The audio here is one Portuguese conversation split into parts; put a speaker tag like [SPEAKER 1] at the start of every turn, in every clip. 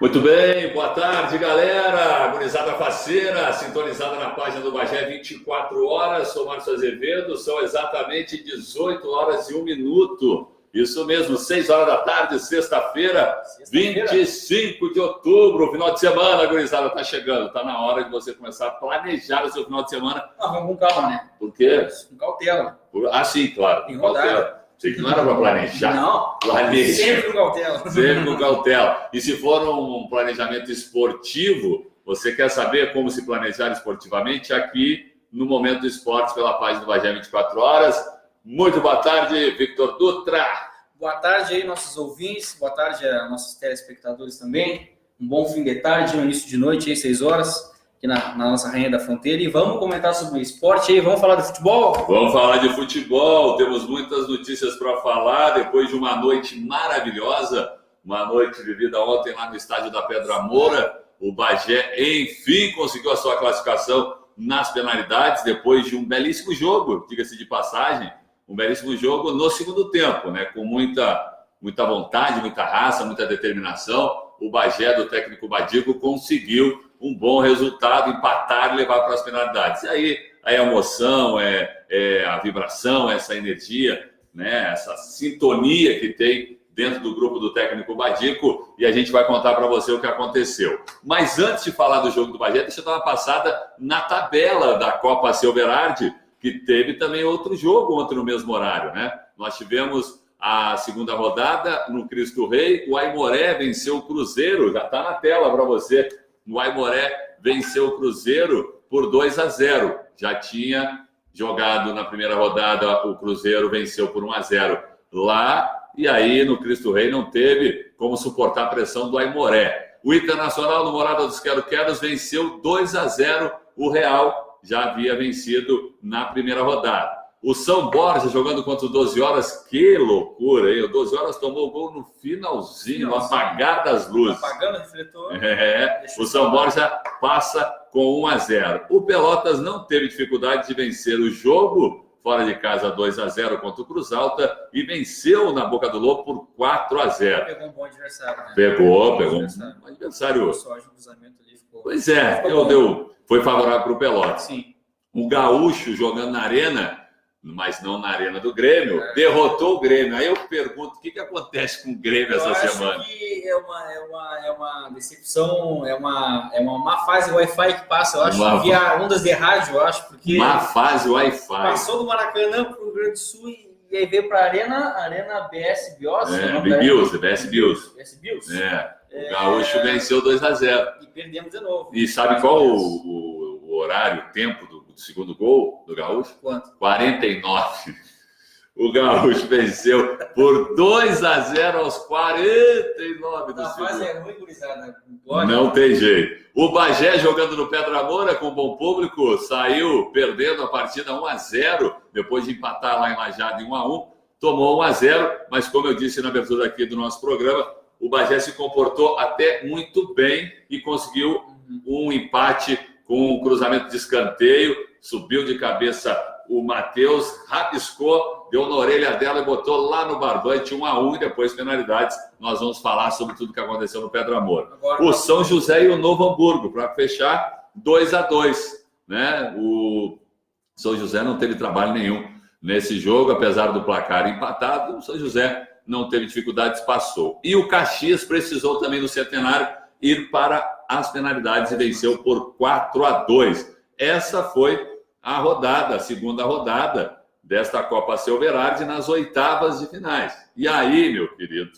[SPEAKER 1] Muito bem, boa tarde, galera. Gurizada faceira, sintonizada na página do Bagé 24 horas. Sou Márcio Azevedo, são exatamente 18 horas e 1 minuto. Isso mesmo, 6 horas da tarde, sexta-feira, 25 de outubro, final de semana, gurizada, tá chegando. Tá na hora de você começar a planejar o seu final de semana.
[SPEAKER 2] Ah, vamos com calma, né?
[SPEAKER 1] Por quê?
[SPEAKER 2] Com cautela.
[SPEAKER 1] Ah, sim, claro.
[SPEAKER 2] Tem rodada.
[SPEAKER 1] Sei que não era para planejar.
[SPEAKER 2] Não,
[SPEAKER 1] planeja.
[SPEAKER 2] sempre com cautela.
[SPEAKER 1] Sempre com cautela. E se for um planejamento esportivo, você quer saber como se planejar esportivamente? Aqui no Momento do Esporte, pela página do Bagé 24 horas. Muito boa tarde, Victor Dutra.
[SPEAKER 2] Boa tarde aí, nossos ouvintes. Boa tarde a nossos telespectadores também. Um bom fim de tarde, um início de noite, aí, 6 horas, aqui na nossa Rainha da Fronteira. E vamos comentar sobre o esporte aí. Vamos falar de futebol?
[SPEAKER 1] Vamos falar de futebol. Temos muitas notícias para falar. Depois de uma noite maravilhosa, uma noite vivida ontem lá no estádio da Pedra Moura, o Bagé, enfim, conseguiu a sua classificação nas penalidades, depois de um belíssimo jogo, diga-se de passagem. Um belíssimo jogo no segundo tempo, né? Com muita vontade, muita raça, muita determinação. O Bagé, do técnico Badico, conseguiu um bom resultado, empatar e levar para as penalidades. E aí a emoção, a vibração, essa energia, né? Essa sintonia que tem dentro do grupo do técnico Badico, e a gente vai contar para você o que aconteceu. Mas antes de falar do jogo do Bagé, deixa eu dar uma passada na tabela da Copa Silverard, que teve também outro jogo ontem no mesmo horário, né? Nós tivemos a segunda rodada no Cristo Rei, o Aimoré venceu o Cruzeiro, já está na tela para você. O Aimoré venceu o Cruzeiro por 2-0. Já tinha jogado na primeira rodada, o Cruzeiro venceu por 1-0 lá, e aí no Cristo Rei não teve como suportar a pressão do Aimoré. O Internacional, no Morada dos Quero-Queros, venceu 2-0 o Real, já havia vencido na primeira rodada. O São Borja jogando contra o 12 Horas, que loucura, hein? O 12 Horas tomou o gol no finalzinho, no apagar das luzes.
[SPEAKER 2] Apagando o refletor.
[SPEAKER 1] O São Borja passa com 1-0. O Pelotas não teve dificuldade de vencer o jogo fora de casa 2-0 contra o Cruz Alta e venceu na Boca do Lobo por 4-0.
[SPEAKER 2] Pegou um bom adversário, né?
[SPEAKER 1] Pegou um adversário.
[SPEAKER 2] Só o cruzamento ali ficou...
[SPEAKER 1] Pois é, foi favorável para o Pelotas.
[SPEAKER 2] Sim.
[SPEAKER 1] O Gaúcho jogando na arena, mas não na arena do Grêmio, derrotou o Grêmio. Aí eu pergunto, o que acontece com o Grêmio essa semana?
[SPEAKER 2] Eu acho que é uma decepção, é uma má fase Wi-Fi que passa. Eu acho que via ondas de rádio, eu acho, porque...
[SPEAKER 1] Má fase Wi-Fi.
[SPEAKER 2] Passou do Maracanã para o Rio Grande do Sul e aí veio para a Arena BS Bios.
[SPEAKER 1] BS Bios. O Gaúcho venceu 2-0.
[SPEAKER 2] E perdemos de novo.
[SPEAKER 1] E sabe qual o horário, o tempo do segundo gol do Gaúcho?
[SPEAKER 2] Quanto?
[SPEAKER 1] 49. O Gaúcho venceu por 2-0 aos 49 do segundo.
[SPEAKER 2] A fase é ruim, gurizada.
[SPEAKER 1] Não tem jeito. O Bagé jogando no Pedra Moura com bom público, saiu perdendo a partida 1-0, depois de empatar lá em Lajeado em 1-1, tomou 1-0, mas como eu disse na abertura aqui do nosso programa, o Bagé se comportou até muito bem e conseguiu um empate com um cruzamento de escanteio, subiu de cabeça o Matheus, rabiscou, deu na orelha dela e botou lá no barbante 1-1 e depois penalidades. Nós vamos falar sobre tudo que aconteceu no Pedra Moura. O São José e o Novo Hamburgo, para fechar, 2-2. Né? O São José não teve trabalho nenhum nesse jogo, apesar do placar empatado, o São José não teve dificuldades, passou. E o Caxias precisou também no Centenário ir para as penalidades e venceu por 4-2. Essa foi a segunda rodada desta Copa Silverard nas oitavas de finais. E aí, meu querido?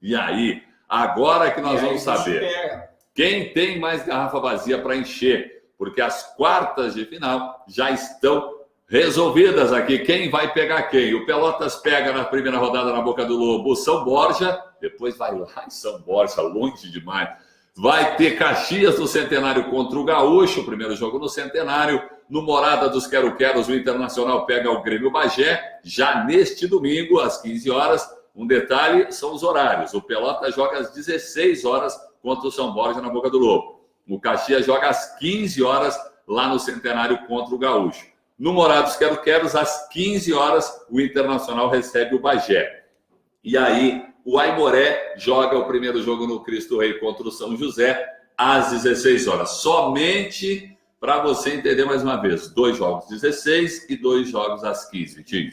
[SPEAKER 1] E aí? Agora que nós vamos saber quem tem mais garrafa vazia para encher, porque as quartas de final já estão resolvidas aqui. Quem vai pegar quem? O Pelotas pega na primeira rodada na Boca do Lobo o São Borja, depois vai lá em São Borja, longe demais. Vai ter Caxias no Centenário contra o Gaúcho, o primeiro jogo no Centenário. No Morada dos Quero-Queros, o Internacional pega o Grêmio Bagé, já neste domingo, às 15 horas. Um detalhe são os horários. O Pelotas joga às 16 horas contra o São Borja na Boca do Lobo. O Caxias joga às 15 horas lá no Centenário contra o Gaúcho. No Morada dos Quero-Queros, às 15 horas, o Internacional recebe o Bagé. E aí, o Aimoré joga o primeiro jogo no Cristo Rei contra o São José às 16 horas. Somente para você entender mais uma vez, 2 jogos às 16 e 2 jogos às 15, Vitinho.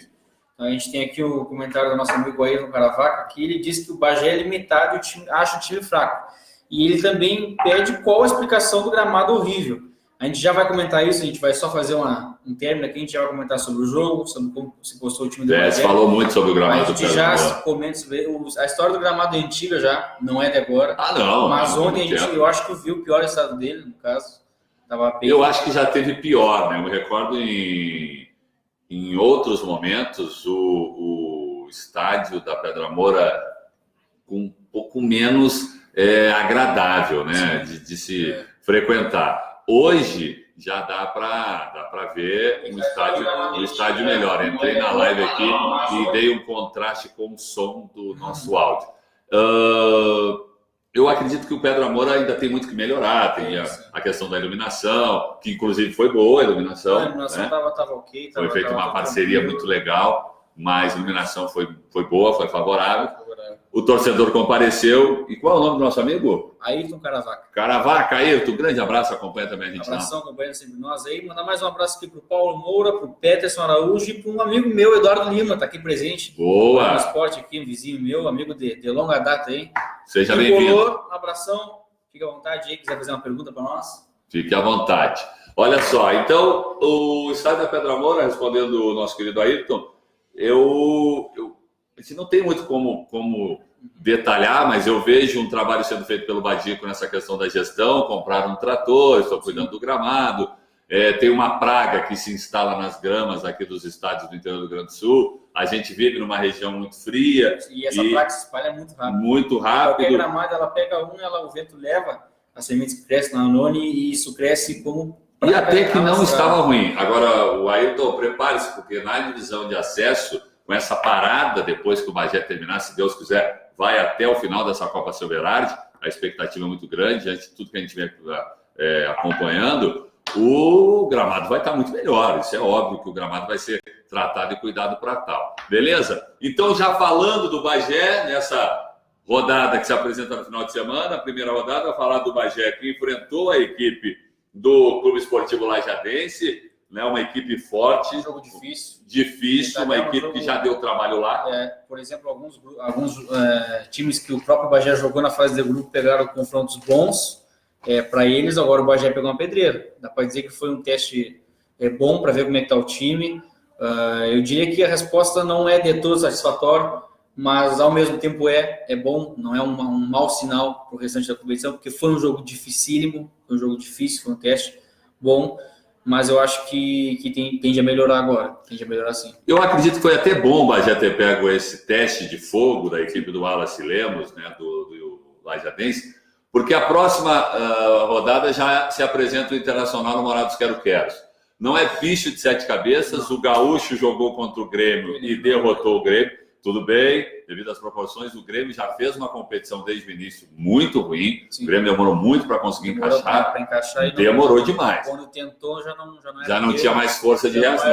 [SPEAKER 2] Então, a gente tem aqui o comentário do nosso amigo Ayrton Caravaca, que ele diz que o Bagé é limitado e o time, acha o time fraco. E ele também pede qual a explicação do gramado horrível. A gente já vai comentar isso, a gente vai só fazer um término aqui, a gente já vai comentar sobre o jogo, sobre como se postou o time do Bagé.
[SPEAKER 1] Você falou muito sobre o gramado.
[SPEAKER 2] A gente já comenta sobre a história do gramado é antiga já, não é de agora.
[SPEAKER 1] Não.
[SPEAKER 2] Mas ontem eu acho que viu o pior estado dele, no caso. Tava bem...
[SPEAKER 1] Eu acho que já teve pior, né? Eu me recordo em outros momentos o estádio da Pedra Moura com um pouco menos agradável, né? De se frequentar. Hoje já dá para ver um estádio melhor. Entrei na live aqui e dei um contraste com o som do nosso áudio. Eu acredito que o Pedra Moura ainda tem muito que melhorar. Tem a questão da iluminação, que inclusive foi boa a iluminação.
[SPEAKER 2] A iluminação estava ok.
[SPEAKER 1] Foi feita uma parceria muito legal, mas a iluminação foi boa, foi favorável. O torcedor compareceu. E qual é o nome do nosso amigo?
[SPEAKER 2] Ayrton Caravaca.
[SPEAKER 1] Caravaca, Ayrton, grande abraço, acompanha também a gente.
[SPEAKER 2] Abração, acompanha sempre nós aí. Mandar mais um abraço aqui para o Paulo Moura, para o Peterson Araújo e para um amigo meu, Eduardo Lima, está aqui presente.
[SPEAKER 1] Boa!
[SPEAKER 2] No esporte aqui, um vizinho meu, amigo de longa data aí.
[SPEAKER 1] Seja bem-vindo.
[SPEAKER 2] Um abração, fique à vontade aí, quiser fazer uma pergunta para nós.
[SPEAKER 1] Fique à vontade. Olha só, então, o estádio da Pedra Moura, respondendo o nosso querido Ayrton, a gente não tem muito como detalhar, mas eu vejo um trabalho sendo feito pelo Badico nessa questão da gestão. Compraram um trator, estou cuidando do gramado. Tem uma praga que se instala nas gramas aqui dos estádios do interior do Rio Grande do Sul. A gente vive numa região muito fria.
[SPEAKER 2] E essa praga se espalha muito rápido.
[SPEAKER 1] Muito rápido.
[SPEAKER 2] Qualquer gramado, ela pega o vento leva as sementes que crescem na Anone e isso cresce como...
[SPEAKER 1] E até que não estava ruim. Agora, o Ayrton, prepare-se, porque na divisão de acesso, com essa parada, depois que o Bagé terminar, se Deus quiser, vai até o final dessa Copa Silverard. A expectativa é muito grande, diante de tudo que a gente vem acompanhando. O gramado vai estar muito melhor. Isso é óbvio que o gramado vai ser tratado e cuidado para tal. Beleza? Então, já falando do Bagé, nessa rodada que se apresenta no final de semana, a primeira rodada, falar do Bagé que enfrentou a equipe do Clube Esportivo Lajadense, né? Uma equipe forte.
[SPEAKER 2] Um jogo difícil.
[SPEAKER 1] Difícil, uma equipe que já deu trabalho lá.
[SPEAKER 2] Por exemplo, alguns times que o próprio Bagé jogou na fase de grupo pegaram confrontos bons para eles. Agora o Bagé pegou uma pedreira. Dá para dizer que foi um teste bom para ver como é que está o time. Eu diria que a resposta não é de todo satisfatória, mas ao mesmo tempo é bom, não é um mau sinal para o restante da competição, porque foi um jogo dificílimo, foi um jogo difícil, foi um teste bom. Mas eu acho que tende a melhorar agora. Tende a melhorar sim.
[SPEAKER 1] Eu acredito que foi até bom o Bagé ter pego esse teste de fogo da equipe do Wallace Lemos, né, do Lajadense, porque a próxima rodada já se apresenta o Internacional no Morados Quero-Queros. Não é bicho de 7 cabeças, o Gaúcho jogou contra o Grêmio e derrotou o Grêmio. Tudo bem, devido às proporções, o Grêmio já fez uma competição desde o início muito ruim. Sim. O Grêmio demorou muito para conseguir encaixar.
[SPEAKER 2] E
[SPEAKER 1] demorou demais.
[SPEAKER 2] Quando tentou,
[SPEAKER 1] já não tinha mais força de reação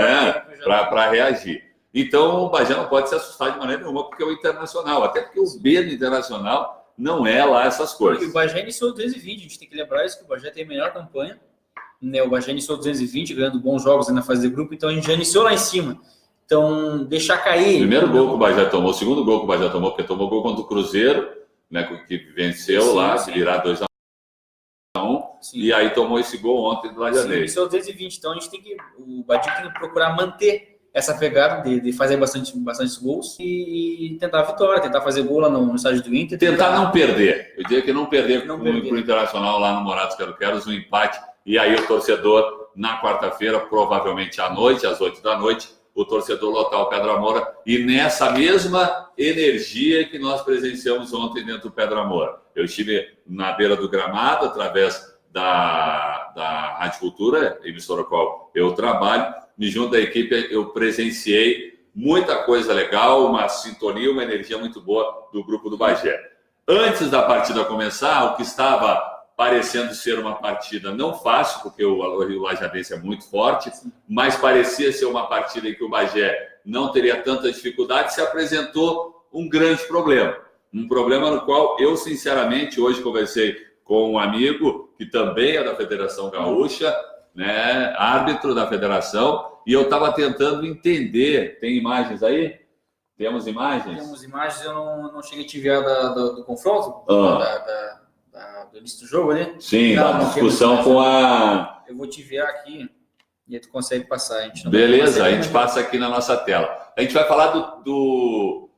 [SPEAKER 1] para reagir. Então, o Bagé não pode se assustar de maneira nenhuma, porque é o Internacional. Até porque o B do Internacional não é lá essas coisas.
[SPEAKER 2] Porque o Bagé iniciou 220, a gente tem que lembrar isso, que o Bagé tem a melhor campanha. Né? O Bagé iniciou 220, ganhando bons jogos na fase de grupo, então a gente já iniciou lá em cima. Então, deixar cair...
[SPEAKER 1] O primeiro gol que o Bagé tomou, o segundo gol que o Bagé tomou, porque tomou gol contra o Cruzeiro, né, que venceu lá, se virar 2-1, e aí tomou esse gol ontem do Lajadense.
[SPEAKER 2] Isso é o 220, então a gente tem que... O Badico tem que procurar manter essa pegada de fazer bastante gols e tentar a vitória, tentar fazer gol lá no estádio do Inter.
[SPEAKER 1] Tentar não perder. Eu diria que não perder para o Internacional lá no Morados Quero-Queros, um empate, e aí o torcedor, na quarta-feira, provavelmente à noite, às 8 da noite, o torcedor lotar o Pedra Moura, e nessa mesma energia que nós presenciamos ontem dentro do Pedra Moura. Eu estive na beira do gramado, através da Rádio Cultura, emissora qual eu trabalho, e junto da equipe eu presenciei muita coisa legal, uma sintonia, uma energia muito boa do grupo do Bagé. Antes da partida começar, o que estava parecendo ser uma partida não fácil, porque o Lajadense é muito forte, mas parecia ser uma partida em que o Bagé não teria tanta dificuldade, se apresentou um grande problema. Um problema no qual eu, sinceramente, hoje conversei com um amigo que também é da Federação Gaúcha, né, árbitro da federação, e eu estava tentando entender. Tem imagens aí? Temos imagens?
[SPEAKER 2] Temos imagens, eu não cheguei a te enviar do confronto, do início do jogo, né?
[SPEAKER 1] Sim, da discussão com a...
[SPEAKER 2] Eu vou te enviar aqui e aí tu consegue passar.
[SPEAKER 1] Beleza, a gente passa aqui na nossa tela. A gente vai falar do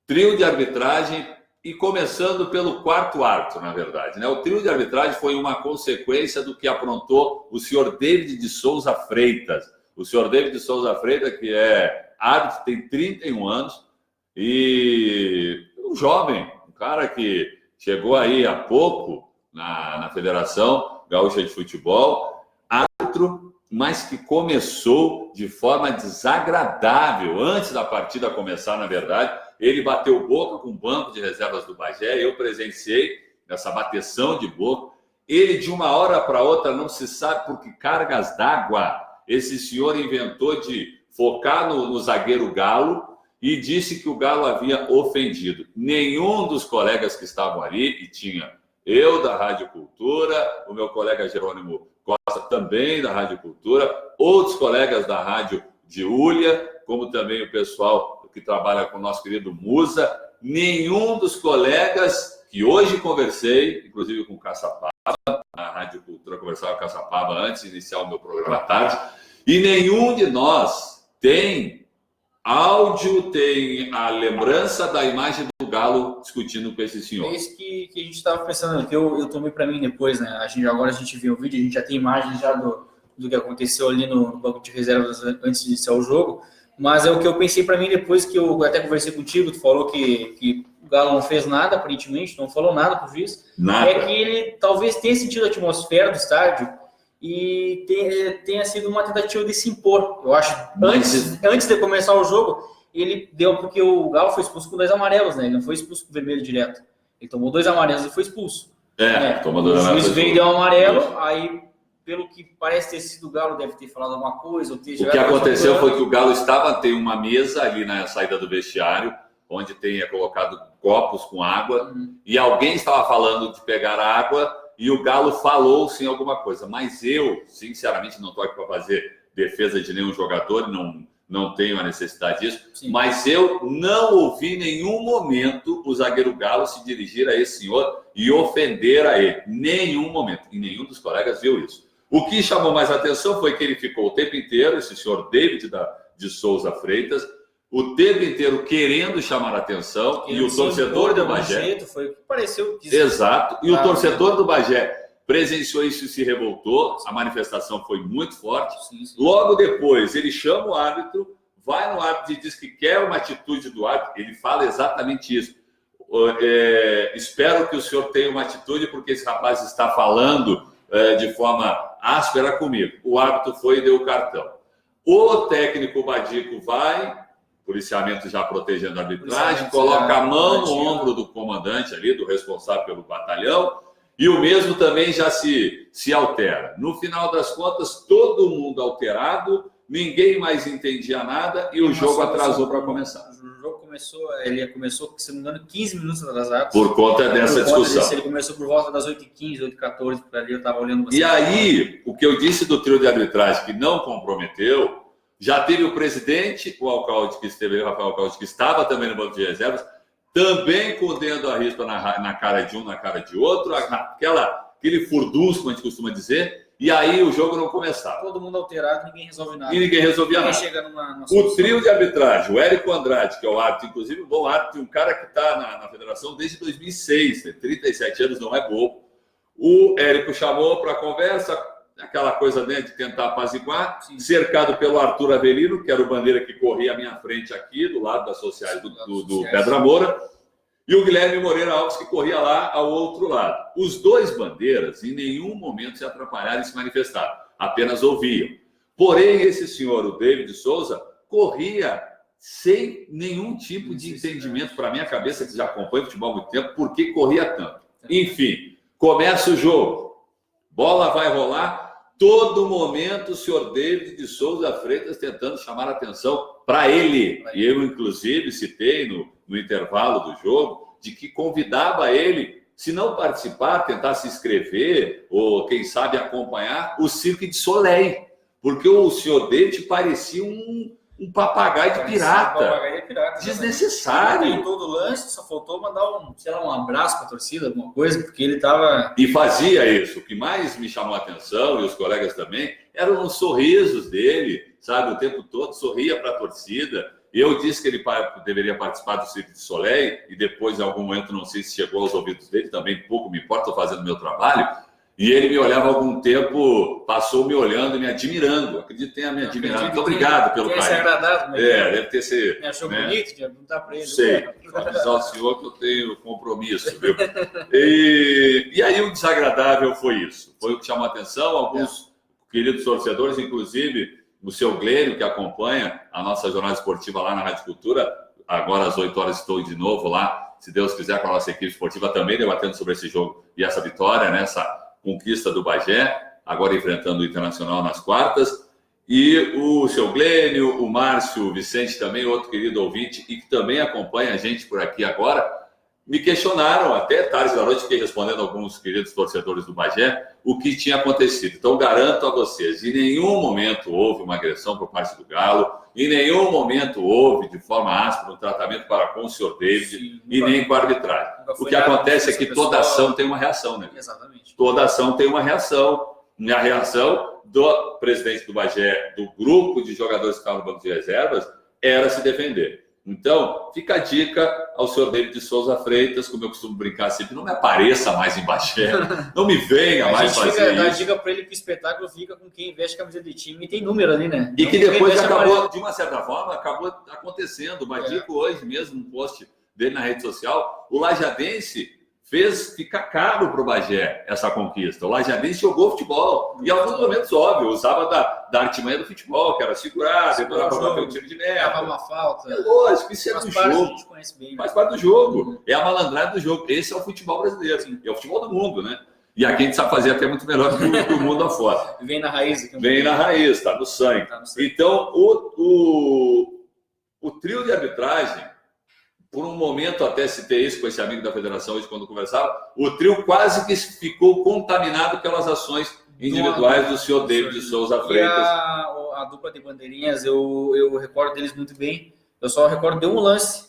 [SPEAKER 1] trio de arbitragem e começando pelo quarto árbitro, na verdade, né? O trio de arbitragem foi uma consequência do que aprontou o senhor David de Souza Freitas. O senhor David de Souza Freitas, que é árbitro, tem 31 anos e um jovem, um cara que chegou aí há pouco na Federação Gaúcha de Futebol, árbitro, mas que começou de forma desagradável. Antes da partida começar, na verdade, ele bateu boca com o banco de reservas do Bagé. Eu presenciei essa bateção de boca. Ele, de uma hora para outra, não se sabe por que cargas d'água esse senhor inventou de focar no zagueiro Galo e disse que o Galo havia ofendido. Nenhum dos colegas que estavam ali, e tinha eu da Rádio Cultura, o meu colega Jerônimo Costa também da Rádio Cultura, outros colegas da Rádio de Ulha, como também o pessoal que trabalha com o nosso querido Musa, nenhum dos colegas que hoje conversei, inclusive com o Caçapava, na Rádio Cultura, conversava com o Caçapava antes de iniciar o meu programa à tarde, e nenhum de nós tem áudio, tem a lembrança da imagem do Galo discutindo com esse senhor.
[SPEAKER 2] É isso que a gente estava pensando, que eu tomei para mim depois, né? Agora a gente viu o vídeo, a gente já tem imagens já do que aconteceu ali no banco de reservas antes de iniciar o jogo, mas é o que eu pensei para mim depois, que eu até conversei contigo, tu falou que o Galo não fez nada, aparentemente, não falou nada pro juiz.
[SPEAKER 1] Nada.
[SPEAKER 2] É que ele talvez tenha sentido a atmosfera do estádio e tenha sido uma tentativa de se impor. Eu acho, antes de começar o jogo, ele deu, porque o Galo foi expulso com 2 amarelos, né? Ele não foi expulso com vermelho direto. Ele tomou 2 amarelos e foi expulso.
[SPEAKER 1] Tomou 2 amarelos.
[SPEAKER 2] O juiz veio e deu um amarelo, aí, pelo que parece ter sido o Galo, deve ter falado alguma coisa. O que
[SPEAKER 1] aconteceu foi que o Galo tem uma mesa ali na saída do vestiário, onde tenha colocado copos com água, e alguém estava falando de pegar água, e o Galo falou sim alguma coisa. Mas eu, sinceramente, não estou aqui para fazer defesa de nenhum jogador, não tenho a necessidade disso, sim. Mas eu não ouvi em nenhum momento o zagueiro Galo se dirigir a esse senhor e ofender a ele. Nenhum momento. E nenhum dos colegas viu isso. O que chamou mais atenção foi que ele ficou o tempo inteiro, esse senhor David de Souza Freitas, o tempo inteiro querendo chamar a atenção, e o torcedor do Bagé...
[SPEAKER 2] Foi o que pareceu.
[SPEAKER 1] Exato. E o torcedor do Bagé presenciou isso e se revoltou. A manifestação foi muito forte. Sim. Logo depois, ele chama o árbitro, vai no árbitro e diz que quer uma atitude do árbitro. Ele fala exatamente isso. Espero que o senhor tenha uma atitude, porque esse rapaz está falando de forma áspera comigo. O árbitro foi e deu o cartão. O técnico Badico vai, policiamento já protegendo a arbitragem, coloca a mão no ombro do comandante ali, do responsável pelo batalhão, e o mesmo também já se altera. No final das contas, todo mundo alterado, ninguém mais entendia nada e o jogo atrasou para começar.
[SPEAKER 2] O jogo começou, se não me engano, 15 minutos atrasados.
[SPEAKER 1] Por conta dessa discussão.
[SPEAKER 2] Ele começou por volta das 8h15, 8h14, por ali eu estava olhando você.
[SPEAKER 1] E aí, o que eu disse do trio de arbitragem que não comprometeu, já teve o presidente, o Alcalde, que esteve, o Rafael Alcalde, que estava também no banco de reservas, também com o dedo à rispa na cara de um, na cara de outro, aquele furdunço, como a gente costuma dizer, e aí o jogo não começava.
[SPEAKER 2] Todo mundo alterado, ninguém resolve nada.
[SPEAKER 1] E ninguém resolvia nada.
[SPEAKER 2] Chega numa
[SPEAKER 1] o trio de arbitragem, o Érico Andrade, que é o árbitro, inclusive um bom árbitro, um cara que está na federação desde 2006, tem 37 anos, não é bobo. O Érico chamou para a conversa, aquela coisa, né, de tentar apaziguar, sim, cercado pelo Arthur Avelino, que era o bandeira que corria à minha frente aqui, do lado das sociais do Pedra Moura, e o Guilherme Moreira Alves, que corria lá ao outro lado. Os dois bandeiras, em nenhum momento se atrapalharam e se manifestaram, apenas ouviam. Porém, esse senhor, o David Souza, corria sem nenhum tipo de entendimento, para minha cabeça, que já acompanha futebol há muito tempo, por que corria tanto. Enfim, começa o jogo, bola vai rolar. Todo momento o senhor David de Souza Freitas tentando chamar a atenção para ele. E eu, inclusive, citei no intervalo do jogo de que convidava ele, se não participar, tentar se inscrever, ou quem sabe acompanhar, o Cirque du Soleil. Porque o senhor David parecia um papagaio de pirata. Desnecessário.
[SPEAKER 2] Em todo lance, só faltou mandar um abraço para a torcida, alguma coisa, porque ele estava...
[SPEAKER 1] E fazia isso. O que mais me chamou a atenção, e os colegas também, eram os sorrisos dele, sabe? O tempo todo sorria para a torcida. Eu disse que ele deveria participar do Cirque du Soleil, e depois, em algum momento, não sei se chegou aos ouvidos dele, também pouco me importa, estou fazendo meu trabalho. E ele me olhava há algum tempo, passou me olhando e me admirando. Acredito que tenha me admirado. Muito obrigado pelo carinho.
[SPEAKER 2] Agradável,
[SPEAKER 1] deve ter sido.
[SPEAKER 2] Me achou bonito de perguntar para ele.
[SPEAKER 1] Sei. Vou avisar ao senhor que eu tenho compromisso, viu? E aí o desagradável foi isso. Foi o que chamou a atenção. Alguns queridos torcedores, inclusive o seu Glênio, que acompanha a nossa jornada esportiva lá na Rádio Cultura. Agora às 8 horas estou de novo lá, se Deus quiser, com a nossa equipe esportiva também debatendo sobre esse jogo e essa vitória, né? Essa conquista do Bagé, agora enfrentando o Internacional nas quartas. E o seu Glênio, o Márcio, o Vicente também, outro querido ouvinte, e que também acompanha a gente por aqui agora, me questionaram até tarde da noite, fiquei respondendo a alguns queridos torcedores do Bagé, o que tinha acontecido. Então, garanto a vocês, em nenhum momento houve uma agressão por parte do Galo, em nenhum momento houve, de forma áspera, um tratamento para com o senhor David e nem com a arbitragem. O que acontece é que toda ação tem uma reação, né?
[SPEAKER 2] Exatamente.
[SPEAKER 1] Toda ação tem uma reação. E a reação do presidente do Bagé, do grupo de jogadores que estavam no banco de reservas, era se defender. Então, fica a dica ao senhor David de Souza Freitas, como eu costumo brincar sempre, não me apareça mais em Bagé, não me venha mais fazer isso.
[SPEAKER 2] A dica para ele que o espetáculo fica com quem veste camisa de time e tem número ali, né?
[SPEAKER 1] E que depois acabou, de uma certa forma, acabou acontecendo. Uma dica hoje mesmo, um post dele na rede social, o Lajadense fez ficar caro para o Bagé essa conquista. O Lajadense jogou futebol. E em alguns momentos, óbvio, usava da artimanha do futebol, que era segurar, depois para bater o tiro de meta.
[SPEAKER 2] Dava uma falta.
[SPEAKER 1] É lógico, isso é do jogo. A gente conhece bem, né? Faz parte do jogo. É a malandragem do jogo. Esse é o futebol brasileiro. Sim. É o futebol do mundo, né? E aqui a gente sabe fazer até muito melhor que o mundo afora.
[SPEAKER 2] Vem na raiz. Aqui
[SPEAKER 1] Vem na raiz, está no sangue. Então, o trio de arbitragem, por um momento até citei isso com esse amigo da federação hoje quando conversava, o trio quase que ficou contaminado pelas ações individuais do senhor David de Souza Freitas.
[SPEAKER 2] A dupla de bandeirinhas, eu recordo deles muito bem. Eu só recordo de um lance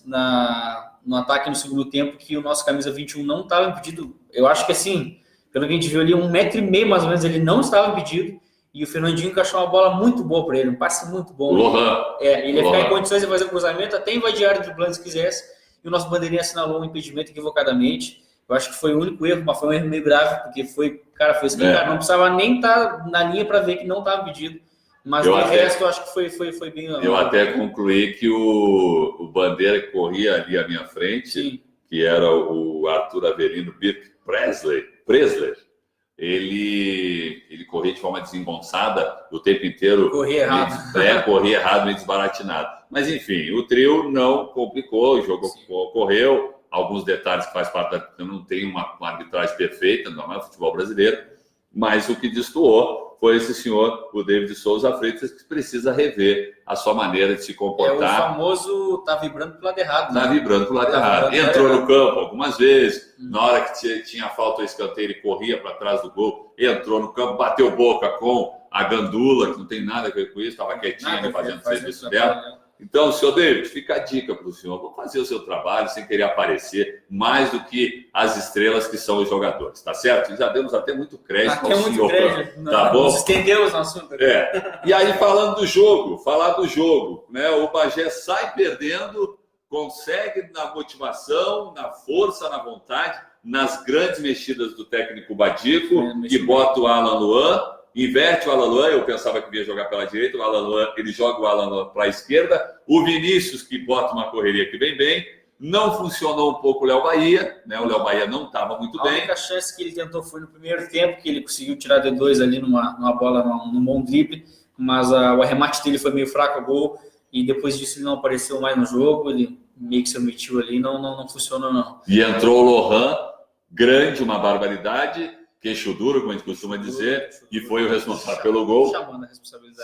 [SPEAKER 2] no ataque no segundo tempo que o nosso camisa 21 não estava impedido. Eu acho que assim, pelo que a gente viu ali, 1,5 m mais ou menos, ele não estava impedido. E o Fernandinho encaixou uma bola muito boa para ele, um passe muito bom.
[SPEAKER 1] Lohan.
[SPEAKER 2] Ele ia ficar em condições de fazer o cruzamento, até invadir a área de plano se quisesse. E o nosso bandeirinha assinalou um impedimento equivocadamente. Eu acho que foi o único erro, mas foi um erro meio grave, porque foi escancar. Não precisava nem estar na linha para ver que não estava impedido. Mas o resto eu acho que foi bem...
[SPEAKER 1] Eu até concluí que o bandeira que corria ali à minha frente, sim, que era o Arthur Avelino Birk Presler, ele corria de forma desengonçada o tempo inteiro.
[SPEAKER 2] Corria errado.
[SPEAKER 1] Corria errado, meio desbaratinado. Mas, enfim, o trio não complicou, o jogo ocorreu. Alguns detalhes que faz parte da... Não tem uma arbitragem perfeita, não é o futebol brasileiro. Mas o que destoou foi esse senhor, o David Souza Freitas, que precisa rever a sua maneira de se comportar.
[SPEAKER 2] O famoso tá vibrando pro lado errado.
[SPEAKER 1] Tá vibrando pro lado errado. Entrou no campo algumas vezes, na hora que tinha falta ou escanteio, ele corria para trás do gol, entrou no campo, bateu boca com a Gandula, que não tem nada a ver com isso, estava quietinha ali fazendo o serviço dela. Então, senhor David, fica a dica para o senhor. Vamos fazer o seu trabalho sem querer aparecer mais do que as estrelas que são os jogadores, tá certo? Já demos até muito crédito ao senhor. Tá bom?
[SPEAKER 2] Estendemos o assunto.
[SPEAKER 1] E aí, falando do jogo, né? O Bagé sai perdendo, consegue na motivação, na força, na vontade, nas grandes mexidas do técnico Badico, que bota o Alan Luan, inverte o Alan Luan. Eu pensava que ia jogar pela direita, o Alan Luan, ele joga o Alan Luan para a esquerda, o Vinícius, que bota uma correria que vem bem, não funcionou um pouco o Léo Bahia, né? O Léo Bahia não estava muito bem.
[SPEAKER 2] A única chance que ele tentou foi no primeiro tempo, que ele conseguiu tirar de dois ali numa bola, num bom drible, mas o arremate dele foi meio fraco a gol, e depois disso ele não apareceu mais no jogo, ele meio que se omitiu ali, não funcionou não.
[SPEAKER 1] E entrou o Lohan, grande, uma barbaridade, queixo duro, como a gente costuma dizer, e foi o responsável pelo gol.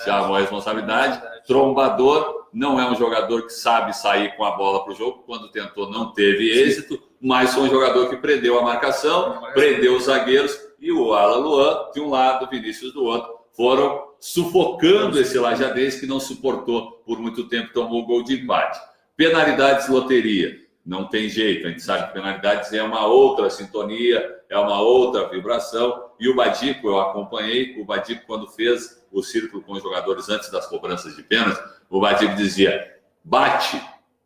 [SPEAKER 1] Chamou a responsabilidade. Trombador, não é um jogador que sabe sair com a bola para o jogo. Quando tentou, não teve êxito. mas foi um jogador que prendeu a marcação, prendeu os zagueiros, e o Alan Luan de um lado, o Vinícius do outro, foram sufocando esse Lajadense que não suportou por muito tempo, tomou o gol de empate. Penalidades, loteria. Não tem jeito, a gente sabe que penalidades é uma outra sintonia, é uma outra vibração. E o Badico, eu acompanhei, o Badico quando fez o círculo com os jogadores antes das cobranças de pênalti, o Badico dizia, bate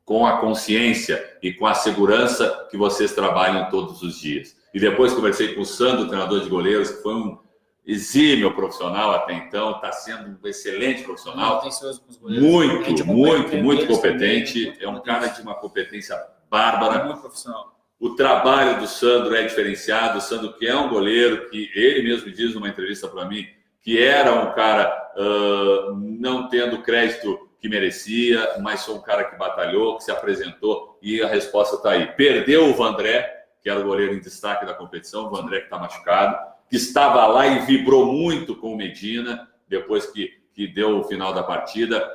[SPEAKER 1] com a consciência e com a segurança que vocês trabalham todos os dias. E depois conversei com o Sandro, treinador de goleiros, que foi um exímio profissional até então, está sendo um excelente profissional, muito competente, é um cara de uma competência bárbara.
[SPEAKER 2] Muito profissional.
[SPEAKER 1] O trabalho do Sandro é diferenciado, o Sandro que é um goleiro, que ele mesmo diz numa entrevista para mim, que era um cara não tendo crédito que merecia, mas foi um cara que batalhou, que se apresentou, e a resposta está aí. Perdeu o Vandré, que era o goleiro em destaque da competição, o Vandré que está machucado, que estava lá e vibrou muito com o Medina, depois que deu o final da partida.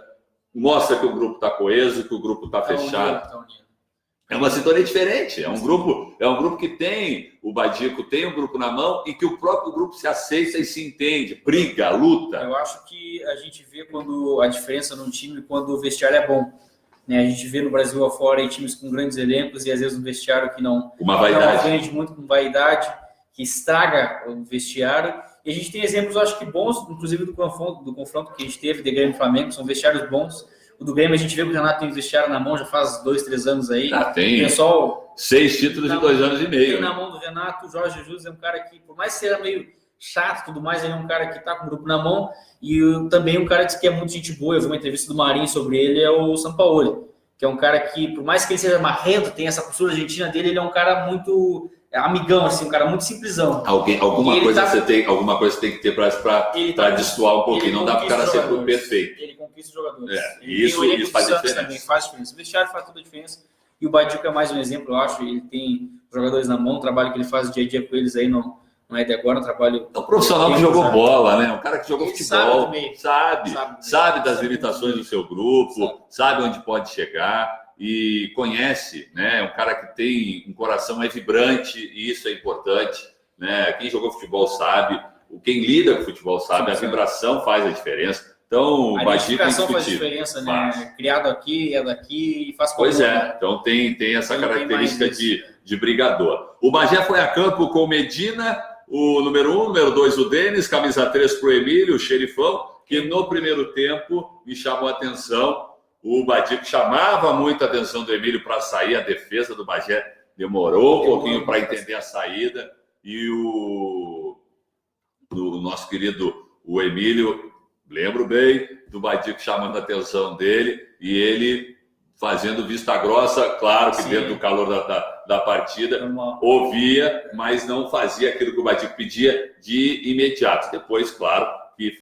[SPEAKER 1] Mostra que o grupo está coeso, que o grupo está fechado. É uma sintonia diferente, é um grupo que tem o Badico, tem um grupo na mão e que o próprio grupo se aceita e se entende, briga, luta.
[SPEAKER 2] Eu acho que a gente vê quando a diferença num time quando o vestiário é bom. Né? A gente vê no Brasil afora aí, times com grandes elencos e às vezes um vestiário que não aprende muito com vaidade, que estraga o vestiário. E a gente tem exemplos, eu acho que bons, inclusive do confronto que a gente teve de Grêmio e Flamengo, são vestiários bons. O do Grêmio, a gente vê que o Renato tem vestiário na mão já faz 2, 3 anos aí.
[SPEAKER 1] Tem.
[SPEAKER 2] Pessoal,
[SPEAKER 1] 6 títulos em 2 anos e meio.
[SPEAKER 2] Tem na mão do Renato. O Jorge Jesus é um cara que, por mais que seja meio chato e tudo mais, ele é um cara que tá com o grupo na mão. E também um cara que é muito gente boa. Eu vi uma entrevista do Marinho sobre ele, é o Sampaoli, que é um cara que, por mais que ele seja marrento, tem essa postura argentina dele, ele é um cara muito amigão, assim, um cara muito simplesão.
[SPEAKER 1] Alguma coisa você tem que ter para destoar um pouquinho. Não dá para o cara ser perfeito.
[SPEAKER 2] Ele conquista os jogadores.
[SPEAKER 1] Isso faz diferença.
[SPEAKER 2] Também faz diferença. O vestiário faz toda a diferença. E o Badico é mais um exemplo, eu acho. Ele tem jogadores na mão, o trabalho que ele faz dia a dia com eles aí não é de agora, um trabalho...
[SPEAKER 1] É um profissional que jogou bola, né? Um cara que jogou futebol, sabe das limitações do seu grupo, sabe onde pode chegar e conhece, né? Um cara que tem um coração vibrante e isso é importante, né? Quem jogou futebol sabe, quem lida com futebol sabe, a vibração faz a diferença. Então, o Badico é indiscutível.
[SPEAKER 2] Faz diferença, né? Criado aqui, é daqui e faz
[SPEAKER 1] coisa. Pois é, então tem essa característica de brigador. O Bagé foi a campo com o Medina, o número 1, número 2 o Denis, camisa 3 para o Emílio, o xerifão, que no primeiro tempo me chamou a atenção. O Badico chamava muito a atenção do Emílio para sair, a defesa do Bagé demorou um pouquinho para entender a saída, e o nosso querido o Emílio, lembro bem do Badico chamando a atenção dele, e ele fazendo vista grossa, claro que dentro do calor da partida, ouvia, mas não fazia aquilo que o Badico pedia de imediato. Depois, claro, que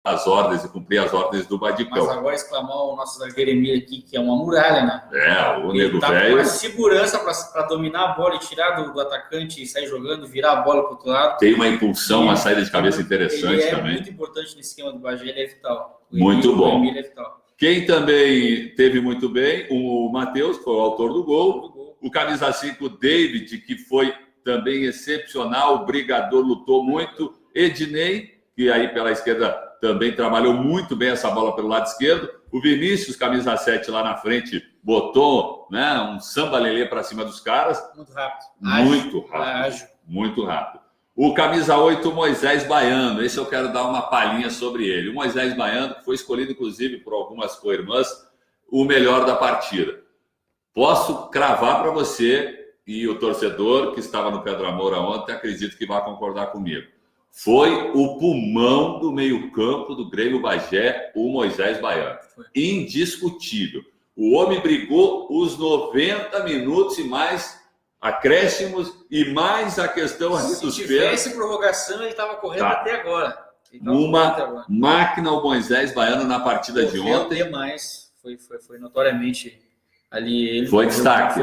[SPEAKER 1] as ordens e cumprir as ordens do Badicão.
[SPEAKER 2] Mas agora exclamar o nosso zagueiro Emílio aqui, que é uma muralha, né?
[SPEAKER 1] O nego velho.
[SPEAKER 2] Ele tá com uma segurança para dominar a bola e tirar do atacante e sair jogando, virar a bola para o outro lado.
[SPEAKER 1] Tem uma impulsão, uma saída de cabeça interessante
[SPEAKER 2] ele
[SPEAKER 1] também.
[SPEAKER 2] É muito importante nesse esquema do Bagé, ele é vital.
[SPEAKER 1] Muito bom.
[SPEAKER 2] O Emílio é vital.
[SPEAKER 1] Quem também teve muito bem, o Matheus, que foi o autor do gol. O camisa 5, David, que foi também excepcional, o brigador, lutou muito. Ednei, que aí pela esquerda também trabalhou muito bem essa bola pelo lado esquerdo. O Vinícius, camisa 7 lá na frente, botou, né, um samba-lelê para cima dos caras.
[SPEAKER 2] Muito rápido.
[SPEAKER 1] Muito rápido. O camisa 8, Moisés Baiano. Esse eu quero dar uma palhinha sobre ele. O Moisés Baiano, que foi escolhido, inclusive, por algumas co-irmãs, o melhor da partida. Posso cravar para você e o torcedor que estava no Pedro Moura ontem, acredito que vai concordar comigo. Foi o pulmão do meio-campo do Grêmio Bagé, o Moisés Baiano. Indiscutível. O homem brigou os 90 minutos e mais acréscimos e mais a questão ali dos pênaltis.
[SPEAKER 2] Se tivesse prorrogação, ele estava correndo até agora.
[SPEAKER 1] Uma máquina o Moisés Baiano na partida de ontem.
[SPEAKER 2] Demais. Foi notoriamente ali. Ele
[SPEAKER 1] foi destaque.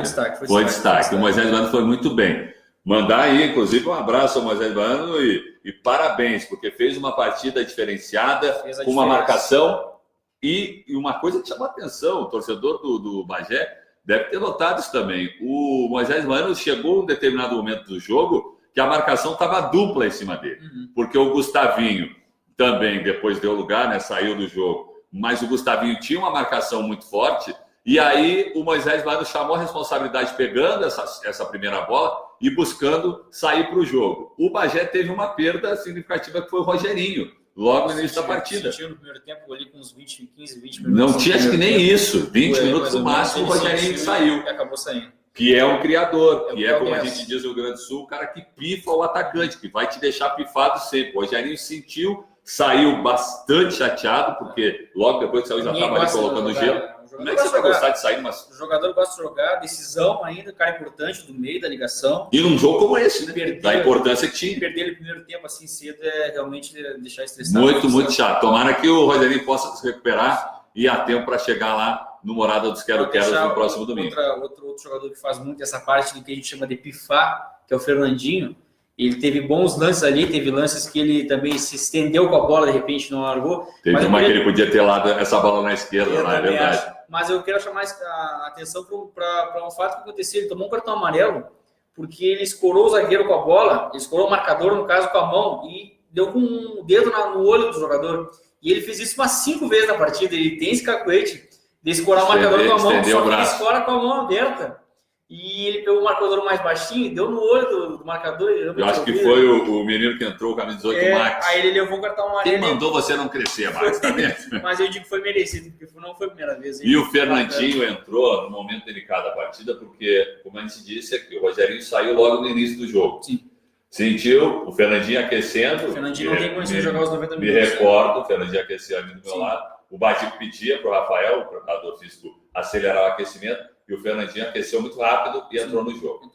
[SPEAKER 1] O Moisés Baiano foi muito bem. Mandar aí, inclusive, um abraço ao Moisés Baiano e parabéns, porque fez uma partida diferenciada, com uma marcação e uma coisa que chamou a atenção, o torcedor do Bagé deve ter notado isso também. O Moisés Bueno chegou em um determinado momento do jogo que a marcação estava dupla em cima dele. Porque o Gustavinho também, depois deu lugar, né, saiu do jogo. Mas o Gustavinho tinha uma marcação muito forte. E aí o Moisés Bueno chamou a responsabilidade pegando essa primeira bola e buscando sair para o jogo. O Bagé teve uma perda significativa que foi o Rogerinho, logo no início da partida.
[SPEAKER 2] Sentiu no primeiro tempo ali com uns 15, 20 minutos.
[SPEAKER 1] Não tinha, acho que nem isso. 20 minutos no máximo, o Rogerinho saiu.
[SPEAKER 2] E acabou saindo.
[SPEAKER 1] Que é um criador, que é, como a gente diz no Rio Grande do Sul, o cara que pifa o atacante, que vai te deixar pifado sempre. O Rogerinho sentiu, saiu bastante chateado, porque logo depois que saiu já estava ali colocando gelo. Como é que você vai gostar de sair?
[SPEAKER 2] O jogador gosta de jogar, decisão ainda, cara importante do meio da ligação.
[SPEAKER 1] E num jogo como esse, né? Da importância que tinha.
[SPEAKER 2] Perder ele no primeiro tempo assim cedo é realmente deixar estressado.
[SPEAKER 1] Muito chato. Tomara que o Rogerinho possa se recuperar e há tempo para chegar lá no Morada dos Quero-Queros no próximo domingo.
[SPEAKER 2] Outro jogador que faz muito essa parte do que a gente chama de pifar, que é o Fernandinho. Ele teve bons lances ali, teve lances que ele também se estendeu com a bola, de repente não largou.
[SPEAKER 1] Teve uma que ele podia ter lá essa bola na esquerda, lá, é verdade.
[SPEAKER 2] Acho. Mas eu quero chamar a atenção para um fato que aconteceu. Ele tomou um cartão amarelo porque ele escorou o zagueiro com a bola, ele escorou o marcador, no caso, com a mão, e deu com um dedo no olho do jogador. E ele fez isso umas 5 vezes na partida. Ele tem esse cacuete de escorar o marcador com a mão, só que ele escora com a mão aberta. E ele pegou o marcador mais baixinho, deu no olho do marcador.
[SPEAKER 1] Eu acho que foi o menino que entrou, o camisa 18, o Max.
[SPEAKER 2] Aí ele levou o cartão amarelo.
[SPEAKER 1] Quem mandou você não crescer, Max, tá vendo?
[SPEAKER 2] Mas eu digo que foi merecido, porque não foi a primeira vez.
[SPEAKER 1] E o Fernandinho entrou no momento delicado da partida, porque, como a gente disse aqui, o Rogerinho saiu logo no início do jogo. Sim. Sentiu o Fernandinho aquecendo.
[SPEAKER 2] O Fernandinho não tem condição de jogar os 90 minutos.
[SPEAKER 1] Me recordo, o Fernandinho aquecia ali do meu lado. O Badico pedia para o Rafael, o preparador físico, acelerar o aquecimento. E o Fernandinho aqueceu muito rápido e entrou no jogo.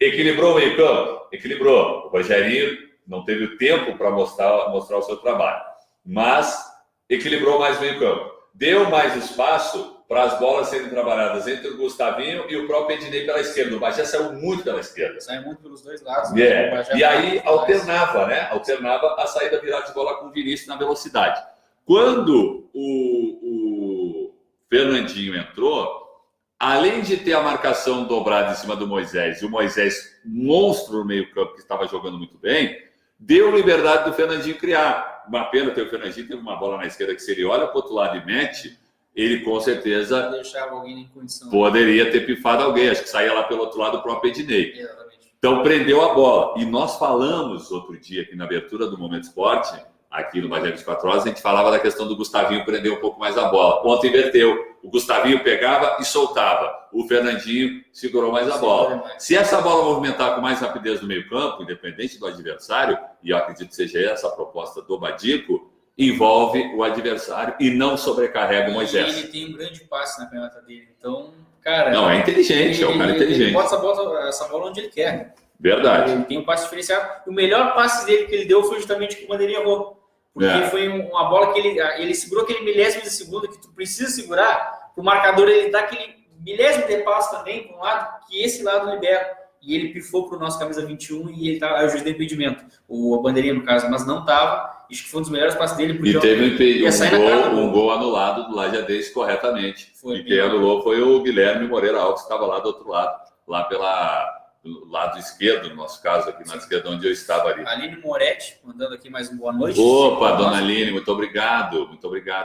[SPEAKER 1] Equilibrou o meio-campo? Equilibrou. O Rogerinho não teve o tempo para mostrar o seu trabalho, mas equilibrou mais o meio-campo. Deu mais espaço para as bolas serem trabalhadas entre o Gustavinho e o próprio Ednei pela esquerda. O Bagé saiu muito pela esquerda.
[SPEAKER 2] Saiu muito pelos dois lados.
[SPEAKER 1] E aí alternava, né? Alternava a saída virada de bola com o Vinícius na velocidade. Quando o Fernandinho entrou, além de ter a marcação dobrada em cima do Moisés, e o Moisés, monstro no meio-campo, que estava jogando muito bem, deu liberdade do Fernandinho criar. Uma pena ter o Fernandinho, teve uma bola na esquerda que, se ele olha para o outro lado e mete, ele com certeza
[SPEAKER 2] deixava alguém em condição.
[SPEAKER 1] Poderia ter pifado alguém. Acho que saía lá pelo outro lado o próprio Ednei. Então prendeu a bola. E nós falamos outro dia aqui na abertura do Momento Esporte, aqui no Bagé 24 Horas, a gente falava da questão do Gustavinho prender um pouco mais a bola. Ontem inverteu. O Gustavinho pegava e soltava. O Fernandinho segurou mais a bola. Se essa bola movimentar com mais rapidez no meio-campo, independente do adversário, e eu acredito que seja essa a proposta do Badico, envolve o adversário e não sobrecarrega o Moisés.
[SPEAKER 2] Ele tem um grande passe na caneta dele. Então, cara...
[SPEAKER 1] Não, é inteligente, é um cara inteligente. Ele
[SPEAKER 2] bota essa bola onde ele quer.
[SPEAKER 1] Verdade.
[SPEAKER 2] Ele tem um passe diferenciado. O melhor passe dele que ele deu foi justamente que o Bandeirinha errou. Porque foi uma bola que ele segurou aquele milésimo de segundo que tu precisa segurar, o marcador ele dá aquele milésimo de passo também para um lado, que esse lado libera. E ele pifou para o nosso camisa 21 e ele tá, o juiz deu impedimento. A Bandeirinha, no caso, mas não estava. Acho que foi um dos melhores passes dele.
[SPEAKER 1] E teve um gol anulado do Lajadense corretamente. E quem anulou foi o Guilherme Moreira Alves, que estava lá do outro lado, lá do lado esquerdo, no nosso caso, aqui na esquerda, onde eu estava ali.
[SPEAKER 2] Aline Moretti, mandando aqui mais uma boa noite.
[SPEAKER 1] Opa, dona Aline, muito obrigado,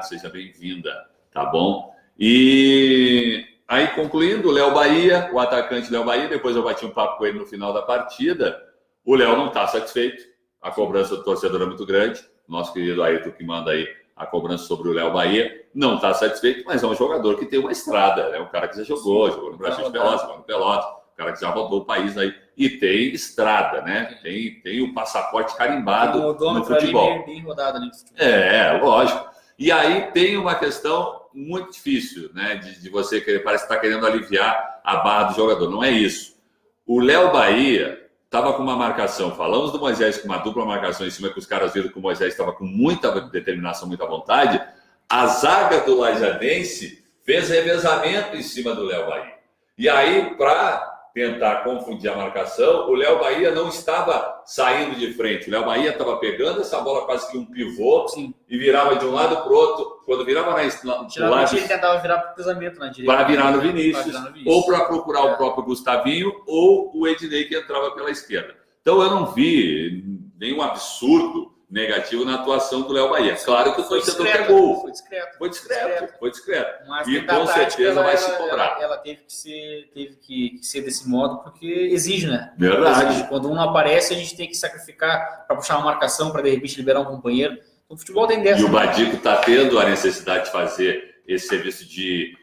[SPEAKER 1] seja bem-vinda, tá bom? E aí, concluindo, o Léo Bahia, o atacante Léo Bahia, depois eu bati um papo com ele no final da partida, o Léo não está satisfeito, a cobrança do torcedor é muito grande, nosso querido Ayrton que manda aí a cobrança sobre o Léo Bahia, não está satisfeito, mas é um jogador que tem uma estrada, é um cara que já jogou no Brasil de Pelotas, jogou no Pelotas, o cara que já rodou o país aí, e tem estrada, né? Tem o passaporte carimbado no futebol.
[SPEAKER 2] Bem rodado ali no futebol.
[SPEAKER 1] Lógico. E aí tem uma questão muito difícil, né? De você querer, parece que está querendo aliviar a barra do jogador. Não é isso. O Léo Bahia estava com uma marcação, falamos do Moisés com uma dupla marcação em cima, que os caras viram que o Moisés estava com muita determinação, muita vontade. A zaga do Lajadense fez revezamento em cima do Léo Bahia. E aí, para tentar confundir a marcação, o Léo Bahia não estava saindo de frente. O Léo Bahia estava pegando essa bola quase que um pivô.
[SPEAKER 2] Sim.
[SPEAKER 1] E virava de um lado para o outro. Quando virava
[SPEAKER 2] geralmente ele tentava virar para o cruzamento na direita.
[SPEAKER 1] Para virar no Vinícius. Ou para procurar o próprio Gustavinho ou o Ednei que entrava pela esquerda. Então eu não vi nenhum absurdo negativo na atuação do Léo Bahia. Claro que o torcedor pegou. Foi discreto.
[SPEAKER 2] Mas
[SPEAKER 1] e com certeza vai se cobrar.
[SPEAKER 2] Ela teve que ser desse modo, porque exige, né?
[SPEAKER 1] Verdade.
[SPEAKER 2] Exige. Quando um não aparece, a gente tem que sacrificar para puxar uma marcação, para de repente liberar um companheiro. O futebol tem dessa.
[SPEAKER 1] E o Badico está tendo a necessidade de fazer esse serviço de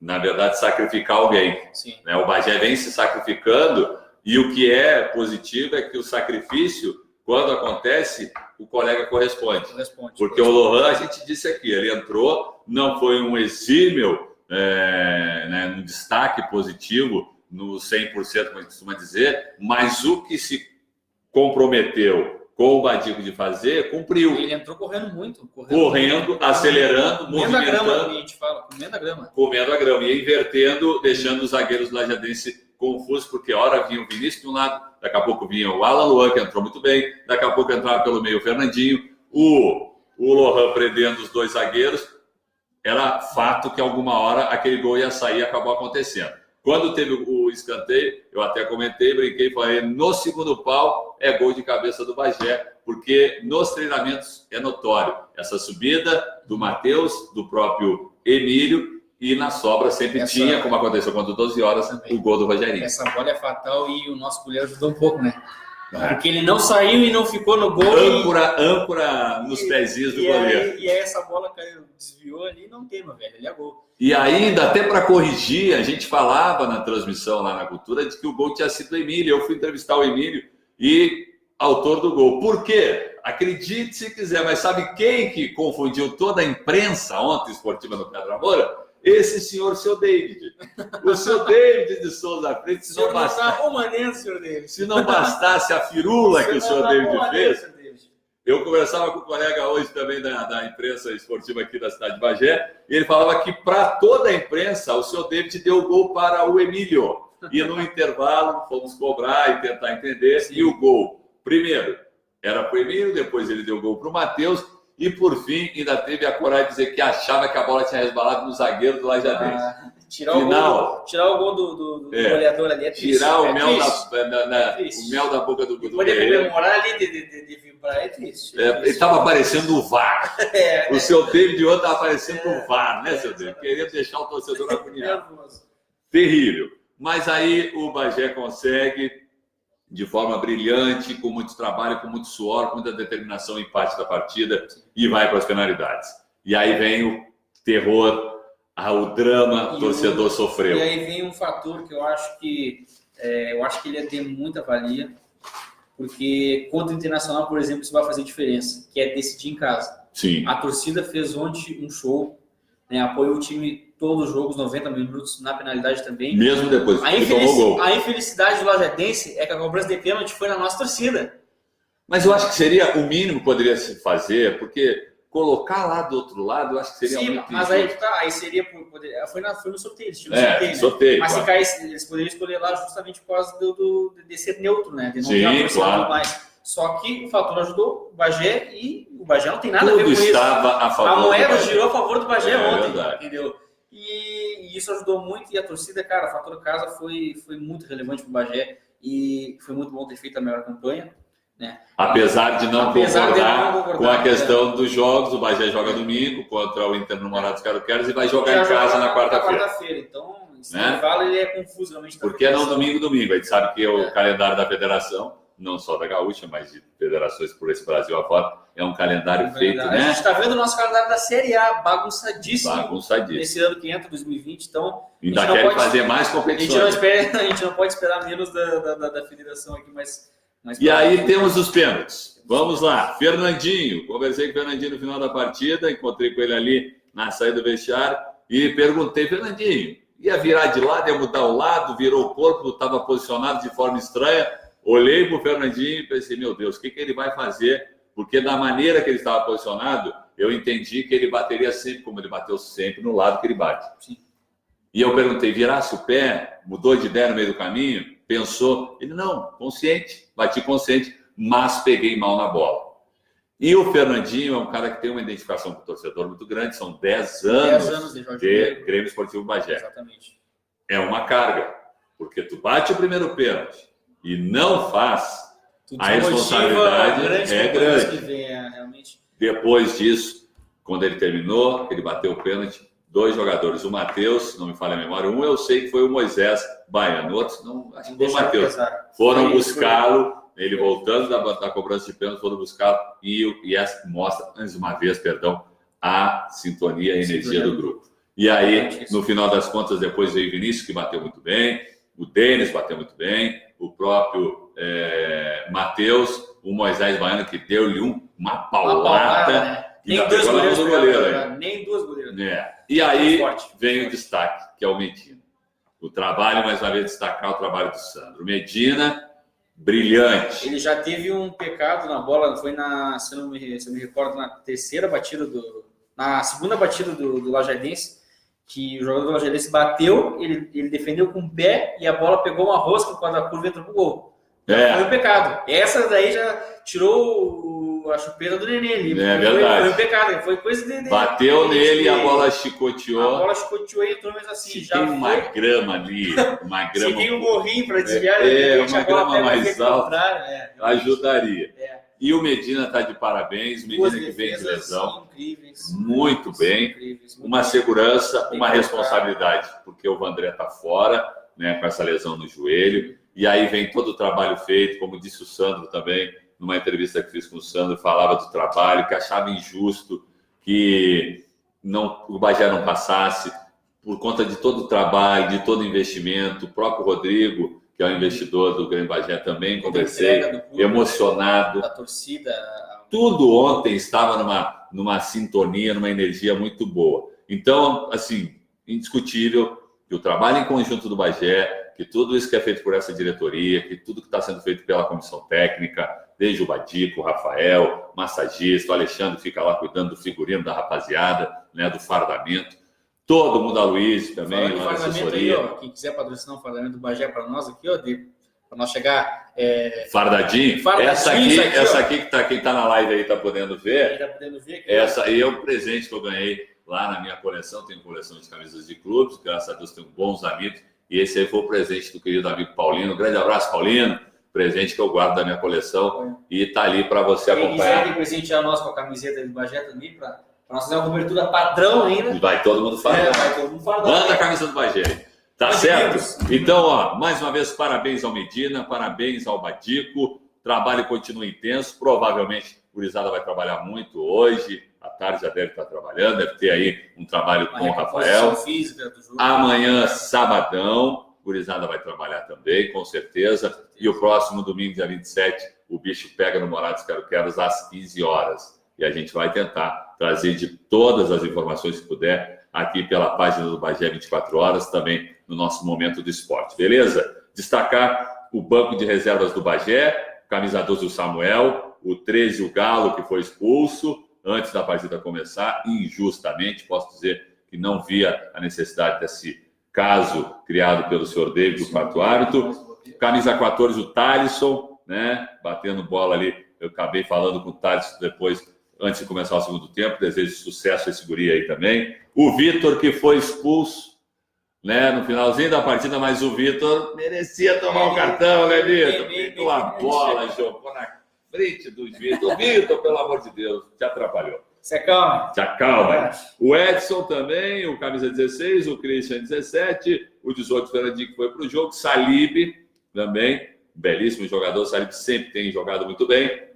[SPEAKER 1] na verdade, sacrificar alguém.
[SPEAKER 2] Sim.
[SPEAKER 1] Né? O Bagé vem se sacrificando e o que é positivo é que o sacrifício, quando acontece, o colega corresponde. Porque o Lohan, a gente disse aqui, ele entrou, não foi um exímio, um destaque positivo no 100%, como a gente costuma dizer, mas o que se comprometeu com o Badico de fazer, cumpriu.
[SPEAKER 2] Ele entrou correndo muito.
[SPEAKER 1] Correndo, acelerando, movimentando.
[SPEAKER 2] A gente fala, comendo a grama.
[SPEAKER 1] Comendo a grama e invertendo, deixando os zagueiros do Lajadense confusos, porque a hora vinha o Vinícius de um lado, daqui a pouco vinha o Alan Luan, que entrou muito bem, daqui a pouco entrava pelo meio o Fernandinho, o Lohan prendendo os dois zagueiros. Era fato que alguma hora aquele gol ia sair e acabou acontecendo. Quando teve o escanteio, eu até comentei, brinquei, falei, no segundo pau é gol de cabeça do Bagé, porque nos treinamentos é notório essa subida do Matheus, do próprio Emílio, e na sobra sempre tinha, como aconteceu quando 12 horas, o gol do Rogerinho.
[SPEAKER 2] Essa bola é fatal e o nosso goleiro ajudou um pouco, né? Porque ele não saiu e não ficou no gol. Âncora nos pezinhos do goleiro. E aí essa bola caiu, desviou ali e não tem, meu velho, ele é gol.
[SPEAKER 1] E ainda, até para corrigir, a gente falava na transmissão lá na Cultura de que o gol tinha sido do Emílio. Eu fui entrevistar o Emílio e autor do gol. Por quê? Acredite se quiser, mas sabe quem que confundiu toda a imprensa ontem esportiva no Pedro Moura? Esse senhor, seu David. O seu David de Souza Frente, se não bastasse a firula que o senhor David fez. Eu conversava com um colega hoje também da imprensa esportiva aqui da cidade de Bagé, e ele falava que para toda a imprensa, o seu David deu o gol para o Emílio. E no intervalo, fomos cobrar e tentar entender. Sim. E o gol, primeiro, era para o Emílio, depois ele deu o gol para o Matheus, e por fim, ainda teve a coragem de dizer que achava que a bola tinha resbalado no zagueiro do Lajadense.
[SPEAKER 2] Tirar o gol do goleador ali é triste.
[SPEAKER 1] Tirar o mel da boca do
[SPEAKER 2] poder comemorar ali, de vibrar é triste.
[SPEAKER 1] Ele estava parecendo o VAR. O seu David ontem estava parecendo o VAR, né, seu David? Queria deixar o torcedor agoniado. Terrível. Mas aí o Bagé consegue, de forma brilhante, com muito trabalho, com muito suor, com muita determinação, empate da partida e vai para as penalidades. E aí vem o terror, o drama, o torcedor sofreu.
[SPEAKER 2] E aí vem um fator que eu acho que ele ia ter muita valia, porque contra o Internacional, por exemplo, isso vai fazer diferença, que é decidir em casa.
[SPEAKER 1] Sim.
[SPEAKER 2] A torcida fez ontem um show, né, apoiou o time todos os jogos, 90 minutos, na penalidade também.
[SPEAKER 1] Mesmo depois que tomou o gol.
[SPEAKER 2] A infelicidade do Lajadense é que a cobrança de pênalti foi na nossa torcida.
[SPEAKER 1] Mas eu acho que seria o mínimo que poderia se fazer, porque colocar lá do outro lado, eu acho que seria muito
[SPEAKER 2] mas aí que tá, aí seria foi no sorteio,
[SPEAKER 1] sorteio,
[SPEAKER 2] mas se caísse, eles poderiam escolher lá justamente por causa de ser neutro, né? De não ter uma torcida
[SPEAKER 1] claro.
[SPEAKER 2] Mais. Só que o fator ajudou o Bagé e o Bagé não tem nada
[SPEAKER 1] Tudo
[SPEAKER 2] a ver com isso.
[SPEAKER 1] Estava a favor.
[SPEAKER 2] A moeda girou a favor do Bagé ontem,
[SPEAKER 1] verdade.
[SPEAKER 2] Entendeu? E isso ajudou muito, e a torcida, cara, o fator casa foi muito relevante para o Bagé e foi muito bom ter feito a melhor campanha. Né?
[SPEAKER 1] Apesar de não concordar com a questão dos jogos, o Bagé joga domingo contra o Inter no Morados Caroqueros e vai jogar em casa na quarta-feira.
[SPEAKER 2] Então, esse intervalo ele é confuso realmente.
[SPEAKER 1] Por que não domingo? A gente sabe que o calendário da federação, não só da Gaúcha, mas de federações por esse Brasil afora, é um calendário feito, né?
[SPEAKER 2] A gente está vendo o nosso calendário da Série A, bagunçadíssimo. Esse ano que entra, 2020, então...
[SPEAKER 1] Ainda quer fazer mais competições.
[SPEAKER 2] A gente não pode esperar menos da federação aqui, mas
[SPEAKER 1] e aí temos os pênaltis. Vamos lá. Fernandinho. Conversei com o Fernandinho no final da partida, encontrei com ele ali na saída do vestiário e perguntei, Fernandinho, ia virar de lado, ia mudar o lado, virou o corpo, estava posicionado de forma estranha. Olhei para o Fernandinho e pensei, meu Deus, o que ele vai fazer? Porque da maneira que ele estava posicionado, eu entendi que ele bateria sempre, como ele bateu sempre, no lado que ele bate.
[SPEAKER 2] Sim.
[SPEAKER 1] E eu perguntei, virasse o pé, mudou de ideia no meio do caminho, pensou? Ele, não, consciente, bati consciente, mas peguei mal na bola. E o Fernandinho é um cara que tem uma identificação com o torcedor muito grande, são 10 anos de Grêmio Esportivo Bagé.
[SPEAKER 2] Exatamente.
[SPEAKER 1] É uma carga, porque tu bate o primeiro pênalti e não faz, a responsabilidade é grande.
[SPEAKER 2] Realmente.
[SPEAKER 1] Depois disso, quando ele terminou, ele bateu o pênalti, 2 jogadores, o Matheus, não me falha a memória, um eu sei que foi o Moisés Baiano, outros não, acho que foi o Matheus. Foram buscá-lo, ele voltando da cobrança de pênalti, foram buscá-lo e essa mostra, mais uma vez, perdão, a sintonia e a energia do grupo. E aí, no final das contas, depois veio o Vinícius, que bateu muito bem, o Denis bateu muito bem, o próprio Matheus, o Moisés Baiano, que deu-lhe uma paulada,
[SPEAKER 2] né? Nem dois goleiros, nem duas goleiras.
[SPEAKER 1] E aí vem o destaque, que é o Medina. O trabalho, mais uma vez, destacar o trabalho do Sandro. Medina, brilhante.
[SPEAKER 2] Ele já teve um pecado na bola, foi se eu me recordo, na segunda batida do Lajadense, que o jogador do Lajadense bateu, ele defendeu com o pé e a bola pegou uma rosca quando a curva entrou pro gol. Foi um pecado. Essa daí já tirou a chupeta do Nenê ali.
[SPEAKER 1] Verdade.
[SPEAKER 2] Foi um pecado, foi coisa de...
[SPEAKER 1] Bateu nele e a bola chicoteou.
[SPEAKER 2] A bola chicoteou e entrou, mas assim,
[SPEAKER 1] se já tem uma grama ali, uma grama...
[SPEAKER 2] Se tem um morrinho para desviar,
[SPEAKER 1] uma grama mais alta, ajudaria. E o Medina está de parabéns, o Medina que vem de lesão, muito bem, uma segurança, uma responsabilidade, porque o Vandré está fora, né, com essa lesão no joelho, e aí vem todo o trabalho feito, como disse o Sandro também, numa entrevista que fiz com o Sandro, falava do trabalho, que achava injusto que o Bagé não passasse, por conta de todo o trabalho, de todo o investimento, o próprio Rodrigo, que é o investidor do Grêmio Bagé, também conversei, emocionado.
[SPEAKER 2] Da torcida.
[SPEAKER 1] Tudo ontem estava numa sintonia, numa energia muito boa. Então, assim, indiscutível que o trabalho em conjunto do Bagé, que tudo isso que é feito por essa diretoria, que tudo que está sendo feito pela comissão técnica, desde o Badico, o Rafael, massagista, o Alexandre fica lá cuidando do figurino da rapaziada, né, do fardamento. Todo mundo, a Luiz também,
[SPEAKER 2] a assessoria. Aí, quem quiser patrocinar o fardamento do Bagé para nós aqui, para nós chegar...
[SPEAKER 1] Fardadinho? Essa aqui que quem está na live aí está podendo ver. Essa aí é um presente que eu ganhei lá na minha coleção. Tenho coleção de camisas de clubes, graças a Deus tenho bons amigos. E esse aí foi o presente do querido amigo Paulino. Um grande abraço, Paulino. Presente que eu guardo da minha coleção. E está ali para você acompanhar.
[SPEAKER 2] Quem quiser presentear nós com a camiseta do Bagé também, para nós fazer uma cobertura padrão ainda.
[SPEAKER 1] Vai todo mundo falar. Manda a camisa do Bagé. Tá certo? Então, mais uma vez, parabéns ao Medina, parabéns ao Badico. O trabalho continua intenso. Provavelmente o gurizada vai trabalhar muito hoje. À tarde já deve estar trabalhando, deve ter aí um trabalho com o Rafael. Amanhã, sabadão, o gurizada vai trabalhar também, com certeza. E o próximo domingo, dia 27, o bicho pega no Morados Quero-Queros às 15 horas. E a gente vai tentar trazer de todas as informações que puder aqui pela página do Bagé 24 horas, também no nosso Momento do Esporte. Beleza? Destacar o banco de reservas do Bagé, camisa 12 o Samuel, o 13 o Galo, que foi expulso antes da partida começar, injustamente. Posso dizer que não via a necessidade desse caso criado pelo senhor David, o quarto árbitro. Camisa 14 o Thalisson, né? Batendo bola ali. Eu acabei falando com o Thalisson depois, antes de começar o segundo tempo. Desejo sucesso a esse guri aí também. O Vitor, que foi expulso, né, no finalzinho da partida, mas o Vitor merecia tomar um cartão, né, Vitor? Pegou a bola, jogou na frente do Vitor. Vitor, pelo amor de Deus, te atrapalhou.
[SPEAKER 2] Se acalma.
[SPEAKER 1] Se acalma. O Edson também, o camisa 16, o Christian 17, o 18 Fernandinho, que foi para o jogo. Salib também, belíssimo jogador. O Salib sempre tem jogado muito bem.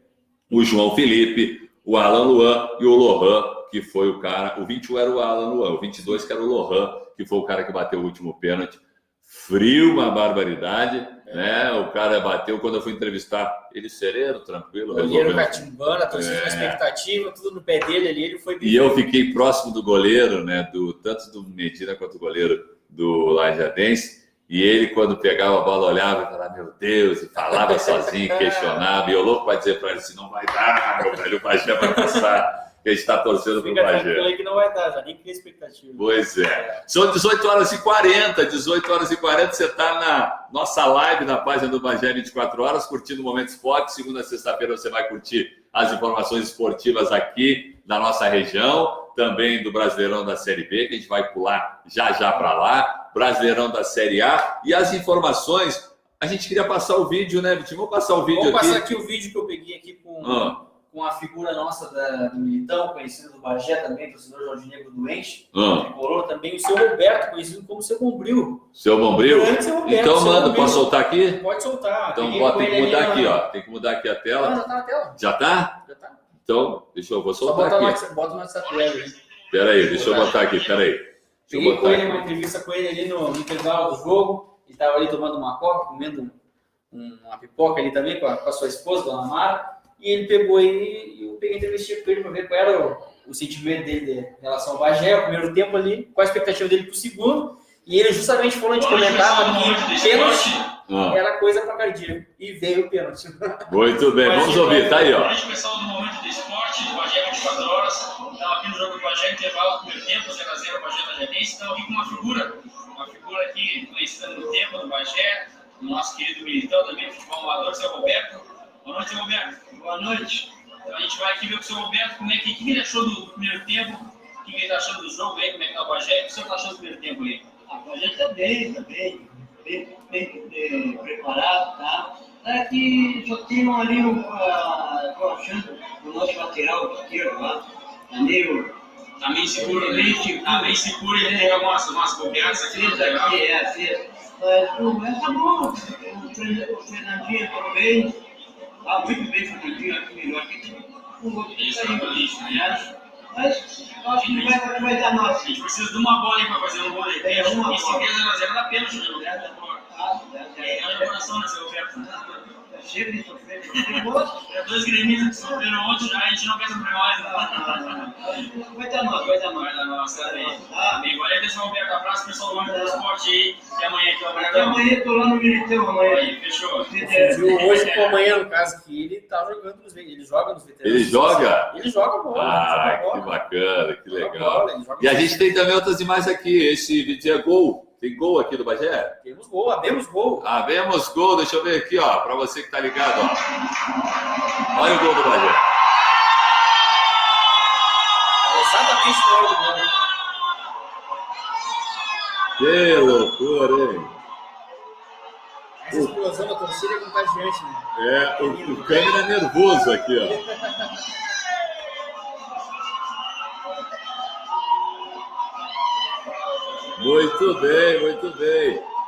[SPEAKER 1] O João Felipe, o Alan Luan e o Lohan, que foi o cara. O 21 era o Alan Luan, o 22 que era o Lohan, que foi o cara que bateu o último pênalti. Frio, uma barbaridade, né? O cara bateu, quando eu fui entrevistar ele, sereno, tranquilo.
[SPEAKER 2] Goleiro catimbando, a torcida na expectativa, tudo no pé dele ali, ele foi bem.
[SPEAKER 1] E eu fiquei próximo do goleiro, né? Tanto do Medina quanto do goleiro do Lajadense. E ele, quando pegava a bola, olhava e falava, meu Deus, e falava sozinho, questionava. E eu louco para dizer para ele, se não vai dar, meu velho, o Bagé vai passar. que a gente está torcendo para o
[SPEAKER 2] Fica
[SPEAKER 1] Bagé.
[SPEAKER 2] tranquilo aí que não vai dar, já nem cria expectativa.
[SPEAKER 1] Pois é. São 18h40, 18h40, você está na nossa live na página do Bagé 24 horas, curtindo o Momento Esporte. Segunda a sexta-feira você vai curtir as informações esportivas aqui da nossa região, também do Brasileirão da Série B, que a gente vai pular já para lá, Brasileirão da Série A, e as informações. A gente queria passar o vídeo, né, Vitinho? Vamos passar o vídeo aqui.
[SPEAKER 2] Vamos passar aqui o vídeo que eu peguei aqui com a figura nossa do Militão, conhecido do Bagé também, torcedor Jorge Negro doente, tricolor também, o seu Roberto, conhecido como seu Bombril.
[SPEAKER 1] Seu Bombril? Então manda,
[SPEAKER 2] Bombril.
[SPEAKER 1] Posso soltar aqui?
[SPEAKER 2] Pode soltar.
[SPEAKER 1] Então tem que mudar aqui, ó. Tem que mudar aqui a tela.
[SPEAKER 2] Já tá na tela.
[SPEAKER 1] Já tá?
[SPEAKER 2] Já tá.
[SPEAKER 1] Então, vou
[SPEAKER 2] Só
[SPEAKER 1] soltar aqui.
[SPEAKER 2] bota no WhatsApp dele.
[SPEAKER 1] Pera aí, deixa eu botar aqui, pera aí.
[SPEAKER 2] Peguei com ele uma entrevista com ele ali no intervalo do jogo. Ele estava ali tomando uma coca, comendo uma pipoca ali também com a sua esposa, Dona Mara. E ele pegou e eu peguei a entrevista com ele para ver qual era o sentimento dele em relação ao Bagé, o primeiro tempo ali, qual a expectativa dele para o segundo. E ele justamente falou, a gente comentava que pênalti era coisa para cardíaco. E veio o pênalti.
[SPEAKER 1] Muito bem, vamos ouvir, tá aí, ó.
[SPEAKER 3] A gente começou no Momento do Esporte, do Bagé 24 horas. Estava aqui no jogo do Bagé, intervalo, primeiro tempo, 0x0 Bagé Lajadense. Estava aqui com uma figura aqui conhecida no tempo do Bagé, o nosso querido Militão também, futebol amador, seu Roberto. Boa noite, seu Roberto. Boa noite. Então a gente vai aqui ver com o seu Roberto como é que ele achou do primeiro tempo, o que ele está achando do jogo aí, como é que tá o Bagé, o que o senhor está achando do primeiro tempo aí?
[SPEAKER 4] O Bagé está bem preparado, tá? É que só tem ali tô achando o nosso lateral esquerdo lá, tá meio
[SPEAKER 3] seguro, tá bem seguro, ele tem algumas bobeadas aqui.
[SPEAKER 4] Mas tá bom, o Fernandinho entrou bem, tá muito bem o Fernandinho, aqui melhor que o outro que saiu. Mas eu acho que vai dar nossa.
[SPEAKER 3] A gente precisa de uma bola aí para fazer um gol aí. E se der 0x0 dá pênalti, né? É a coração, né, seu Roberto?
[SPEAKER 4] Chega de sofrer.
[SPEAKER 3] É dois gremistas que sofreram ontem, já a gente não quer sofrer mais, né?
[SPEAKER 4] Vai dar nossa.
[SPEAKER 3] Vai dar nossa, tá bem. Valeu, pessoal, Roberto. Abraço, pessoal do Momento do Esporte aí. Até amanhã, então.
[SPEAKER 4] Até amanhã, eu tô lá no Militão amanhã.
[SPEAKER 3] Aí, fechou.
[SPEAKER 2] Hoje com amanhã, no caso, que ele tá jogando nos veteranos. Ele joga nos veteranos.
[SPEAKER 1] Ele joga?
[SPEAKER 2] Ele joga bola.
[SPEAKER 1] Que bacana, que legal.
[SPEAKER 2] Bola,
[SPEAKER 1] e a gente tem também outras imagens aqui. Esse vídeo é gol. Tem gol aqui do Bagé?
[SPEAKER 2] Temos gol, abemos gol.
[SPEAKER 1] Abemos gol, deixa eu ver aqui, ó, para você que tá ligado, ó. Olha o gol do Bagé.
[SPEAKER 2] Exatamente na hora do gol.
[SPEAKER 1] Que loucura, hein?
[SPEAKER 2] Essa explosão da torcida é contagiante, né?
[SPEAKER 1] O câmera é nervoso aqui, ó. Muito bem.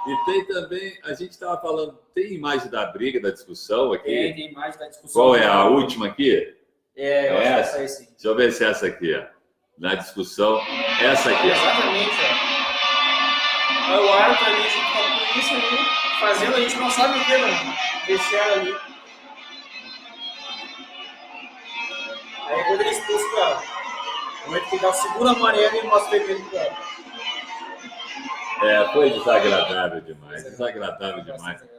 [SPEAKER 1] E tem também, a gente estava falando, tem imagem da briga, da discussão aqui?
[SPEAKER 2] Tem imagem da discussão.
[SPEAKER 1] Qual é a última aqui?
[SPEAKER 2] Eu acho que essa aí, sim.
[SPEAKER 1] Deixa eu ver se é essa aqui, ó. Na discussão, essa aqui.
[SPEAKER 2] Exatamente, ó. O árbitro ali, a gente tá com isso ali, fazendo, a gente não sabe o que, mano. Deixar ali. Aí quando ele expulsa o cara, o momento que dá o segundo amarelo e mostra o vermelho pro cara.
[SPEAKER 1] Foi desagradável demais.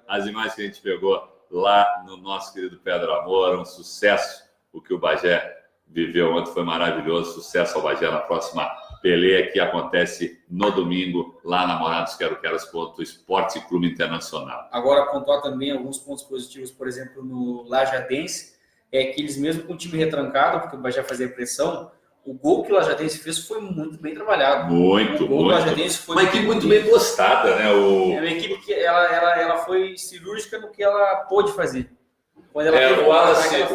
[SPEAKER 1] As imagens que a gente pegou lá no nosso querido Pedro Amor, um sucesso. O que o Bagé viveu ontem foi maravilhoso. Sucesso ao Bagé na próxima peleia que acontece no domingo, lá na Morados Quero-Queros contra o Esporte Clube Internacional.
[SPEAKER 2] Agora, pontuar também alguns pontos positivos, por exemplo, no Lajadense, é que eles mesmo com o time retrancado, porque o Bagé fazia pressão, o gol que o Lajadense fez foi muito bem trabalhado.
[SPEAKER 1] Muito.
[SPEAKER 2] Foi
[SPEAKER 1] uma equipe muito bem postada, né?
[SPEAKER 2] É uma equipe que ela foi cirúrgica no que ela pôde fazer.
[SPEAKER 1] O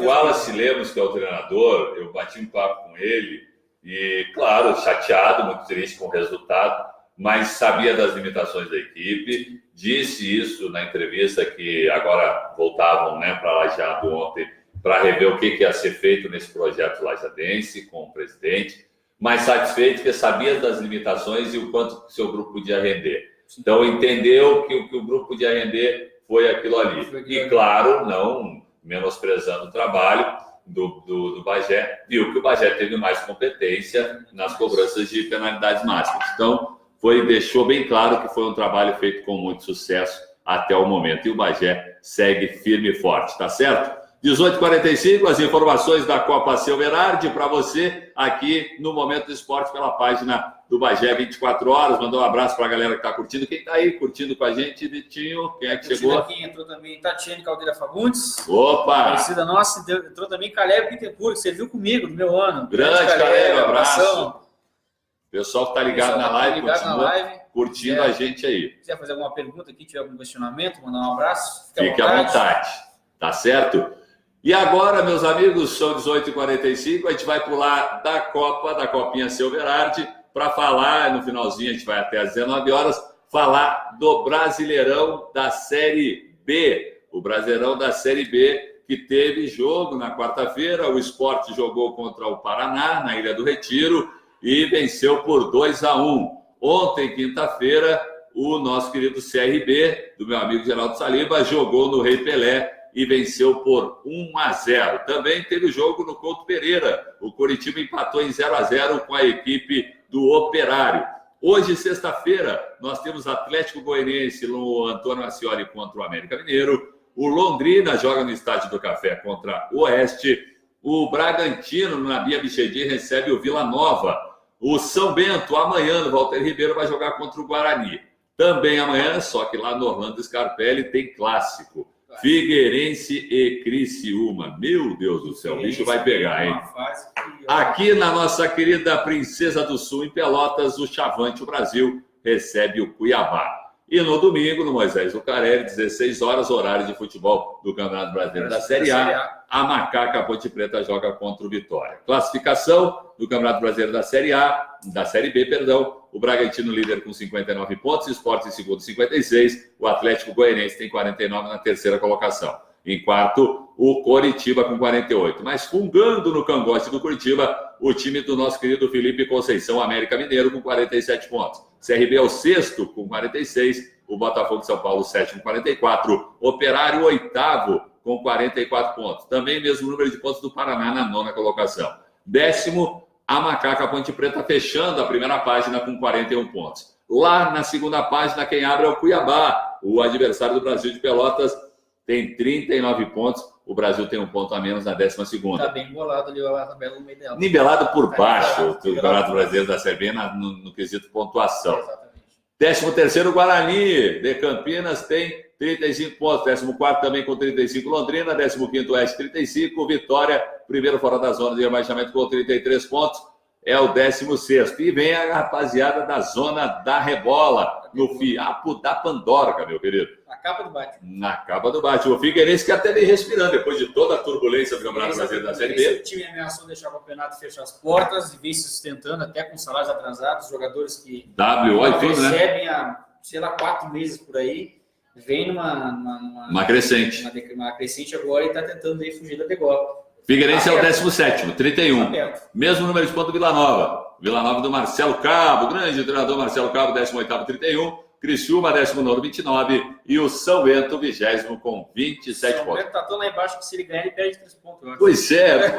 [SPEAKER 1] Wallace Lemos, que é o treinador, eu bati um papo com ele e, claro, chateado, muito triste com o resultado, mas sabia das limitações da equipe, disse isso na entrevista que agora voltavam, né, para Lajeado ontem, para rever o que ia ser feito nesse projeto lajadense com o presidente, mas satisfeito que sabia das limitações e o quanto o seu grupo podia render. Então, entendeu que o que o grupo podia render foi aquilo ali. E, claro, não menosprezando o trabalho do Bagé, viu que o Bagé teve mais competência nas cobranças de penalidades máximas. Então, deixou bem claro que foi um trabalho feito com muito sucesso até o momento. E o Bagé segue firme e forte, tá certo? 18h45, as informações da Copa Seu Berardi para você aqui no Momento do Esporte pela página do Bagé 24 horas. Mandar um abraço para a galera que está curtindo. Quem está aí curtindo com a gente, Vitinho? Quem é que chegou?
[SPEAKER 2] Aqui entrou também Tatiane Caldeira Fagundes.
[SPEAKER 1] Opa!
[SPEAKER 2] Conhecida nossa. Entrou também Caleb Bittencourt, que serviu comigo no meu ano.
[SPEAKER 1] Grande Caleb, abraço. Pessoal que está ligado na live, continua curtindo a gente aí.
[SPEAKER 2] Se quiser fazer alguma pergunta aqui, tiver algum questionamento, mandar um abraço.
[SPEAKER 1] Fique à vontade. Tá certo? E agora, meus amigos, são 18h45, a gente vai pular da Copinha Seu Berardi, para falar, no finalzinho, a gente vai até às 19 horas, falar do Brasileirão da Série B. O Brasileirão da Série B, que teve jogo na quarta-feira, o Sport jogou contra o Paraná, na Ilha do Retiro, e venceu por 2-1. Ontem, quinta-feira, o nosso querido CRB, do meu amigo Geraldo Saliba, jogou no Rei Pelé, e venceu por 1-0. Também teve jogo no Couto Pereira. O Coritiba empatou em 0-0 com a equipe do Operário. Hoje, sexta-feira, nós temos Atlético Goianiense no Antônio Ascioli contra o América Mineiro. O Londrina joga no Estádio do Café contra o Oeste. O Bragantino, na Bia Bichedi, recebe o Vila Nova. O São Bento, amanhã, no Walter Ribeiro, vai jogar contra o Guarani. Também amanhã, só que lá no Orlando Scarpelli, tem clássico. Figueirense e Criciúma. Meu Deus do céu, o bicho vai pegar, hein? Aqui na nossa querida Princesa do Sul, em Pelotas, o Chavante, o Brasil, recebe o Cuiabá. E no domingo, no Moisés Lucarelli, 16 horas, horário de futebol do Campeonato Brasileiro da Série A, a Macaca Ponte Preta joga contra o Vitória. Classificação do Campeonato Brasileiro da Série A, da Série B, perdão. O Bragantino líder com 59 pontos, o Sport em segundo 56, o Atlético Goianiense tem 49 na terceira colocação. Em quarto, o Coritiba com 48. Mas fungando no cangote do Coritiba, o time do nosso querido Felipe Conceição, América Mineiro, com 47 pontos. CRB é o sexto com 46, o Botafogo de São Paulo, sétimo com 44, Operário, oitavo com 44 pontos. Também mesmo número de pontos do Paraná na nona colocação. Décimo, a Macaca Ponte Preta fechando a primeira página com 41 pontos. Lá na segunda página, quem abre é o Cuiabá, o adversário do Brasil de Pelotas, tem 39 pontos. O Brasil tem um ponto a menos na 12ª.
[SPEAKER 2] Está bem bolado ali a tabela no meio dela.
[SPEAKER 1] Nivelado por baixo, o Campeonato Brasileiro da Série B no quesito pontuação.
[SPEAKER 2] Exatamente.
[SPEAKER 1] 13º, Guarani de Campinas tem 35 pontos. 14º também com 35, Londrina. 15º, Oeste, 35. Vitória, primeiro fora da zona de rebaixamento com 33 pontos. É o 16º. E vem a rapaziada da zona da rebola, no fiapo da Pandorga, meu querido.
[SPEAKER 2] Na capa do bate.
[SPEAKER 1] Na capa do bate. O Figueirense que até vem respirando depois de toda a turbulência do Campeonato Brasileiro da Série B.
[SPEAKER 2] O time ameaçou deixar o campeonato fechar as portas e vem se sustentando até com salários atrasados, jogadores que recebem há, sei lá, 4 meses por aí, vem numa crescente. Uma crescente agora e está tentando aí fugir da degola.
[SPEAKER 1] Figueirense é o 17º, 31. Mesmo número de pontos do Vila Nova. Vila Nova do Marcelo Cabo, grande treinador Marcelo Cabo, 18º, 31. Criciúma, 19º, 29. E o São Bento, 20º, com 27 pontos. O São Bento
[SPEAKER 2] está tão lá embaixo que se ele ganhar, ele perde 3 pontos.
[SPEAKER 1] Pois é,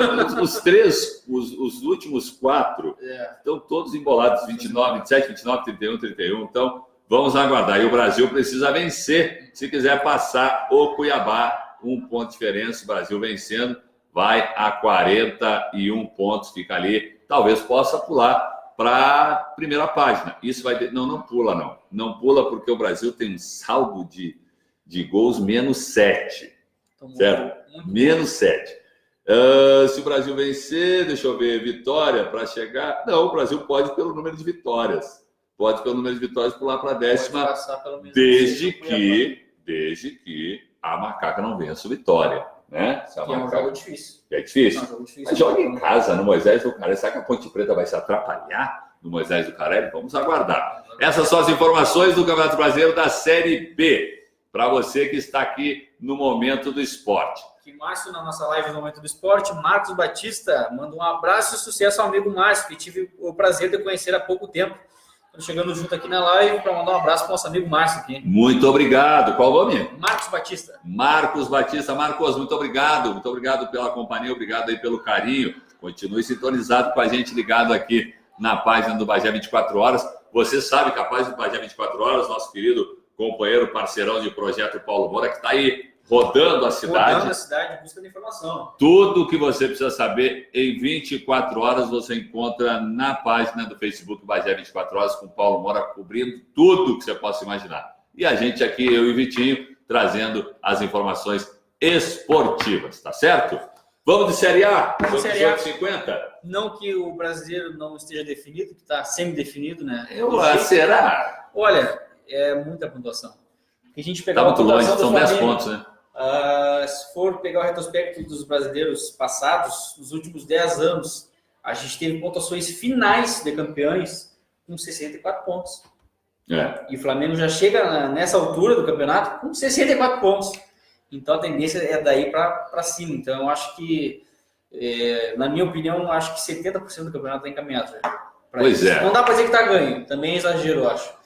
[SPEAKER 1] os últimos 4 estão todos embolados, 29, 27, 29, 31, 31. Então, vamos aguardar. E o Brasil precisa vencer se quiser passar o Cuiabá. 1 ponto de diferença, o Brasil vencendo. Vai a 41 pontos, fica ali. Talvez possa pular para a primeira página. Isso vai... Não pula, não. Não pula porque o Brasil tem um saldo de gols -7. Certo? -7. Se o Brasil vencer, deixa eu ver, vitória para chegar... Não, o Brasil pode pelo número de vitórias. Pode pelo número de vitórias pular para a 10ª, desde que a Macaca não vença o Vitória. Né?
[SPEAKER 2] É um jogo difícil.
[SPEAKER 1] É difícil. Mas joga em casa no Moisés Lucarelli. Será que a Ponte Preta vai se atrapalhar no Moisés Lucarelli? Vamos aguardar. Essas são as informações do Campeonato Brasileiro da Série B. Para você que está aqui no Momento do Esporte.
[SPEAKER 2] Aqui, Márcio, na nossa live no Momento do Esporte, Marcos Batista manda um abraço e sucesso ao amigo Márcio, que tive o prazer de conhecer há pouco tempo. Chegando junto aqui na live para mandar um abraço para o nosso amigo Márcio aqui.
[SPEAKER 1] Muito obrigado. Qual o nome?
[SPEAKER 2] Marcos Batista.
[SPEAKER 1] Marcos Batista. Marcos, muito obrigado. Muito obrigado pela companhia, obrigado aí pelo carinho. Continue sintonizado com a gente, ligado aqui na página do Bagé 24 Horas. Você sabe que a página do Bagé 24 Horas, nosso querido companheiro, parceirão de projeto Paulo Moura, que está aí rodando a cidade.
[SPEAKER 2] Rodando a cidade, buscando informação.
[SPEAKER 1] Tudo o que você precisa saber em 24 horas você encontra na página do Facebook Bagé 24 Horas, com o Paulo Moura cobrindo tudo que você possa imaginar. E a gente aqui, eu e o Vitinho, trazendo as informações esportivas, tá certo? Vamos de Série A?
[SPEAKER 2] Vamos de Série A.
[SPEAKER 1] 50?
[SPEAKER 2] Não que o brasileiro não esteja definido, que está semi-definido, né?
[SPEAKER 1] Será?
[SPEAKER 2] Olha, é muita pontuação. A gente pegar
[SPEAKER 1] Tá muito longe, são 10
[SPEAKER 2] Flamengo,
[SPEAKER 1] pontos, né?
[SPEAKER 2] se for pegar o retrospecto dos brasileiros passados, nos últimos 10 anos, a gente teve pontuações finais de campeões com 64 pontos. E o Flamengo já chega nessa altura do campeonato com 64 pontos. Então a tendência é daí para cima. Então eu acho que, na minha opinião, acho que 70% do campeonato está encaminhado.
[SPEAKER 1] Pois
[SPEAKER 2] isso.
[SPEAKER 1] é.
[SPEAKER 2] Não dá para dizer que está ganho. Também é exagero, eu acho.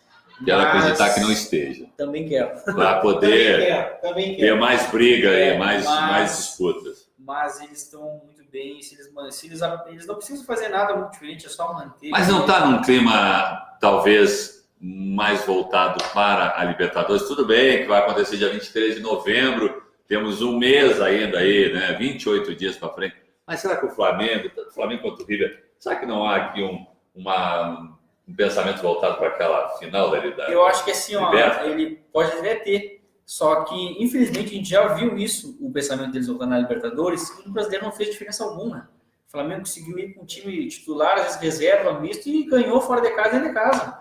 [SPEAKER 1] Quero acreditar que não esteja.
[SPEAKER 2] Também quero.
[SPEAKER 1] Para poder
[SPEAKER 2] também
[SPEAKER 1] ter mais briga e mais disputas.
[SPEAKER 2] Mas eles estão muito bem. Eles não precisam fazer nada muito diferente, é só manter.
[SPEAKER 1] Mas não está num clima, talvez, mais voltado para a Libertadores? Tudo bem que vai acontecer dia 23 de novembro. Temos um mês ainda aí, né? 28 dias para frente. Mas será que o Flamengo, tanto o Flamengo quanto o River, será que não há aqui um pensamento voltado para aquela final da Libertadores?
[SPEAKER 2] Eu acho que assim, ele pode até ter. Só que, infelizmente, a gente já viu isso, o pensamento deles voltando na Libertadores, e o brasileiro não fez diferença alguma. O Flamengo conseguiu ir com o time titular, às vezes reserva, misto, e ganhou fora de casa e dentro de casa.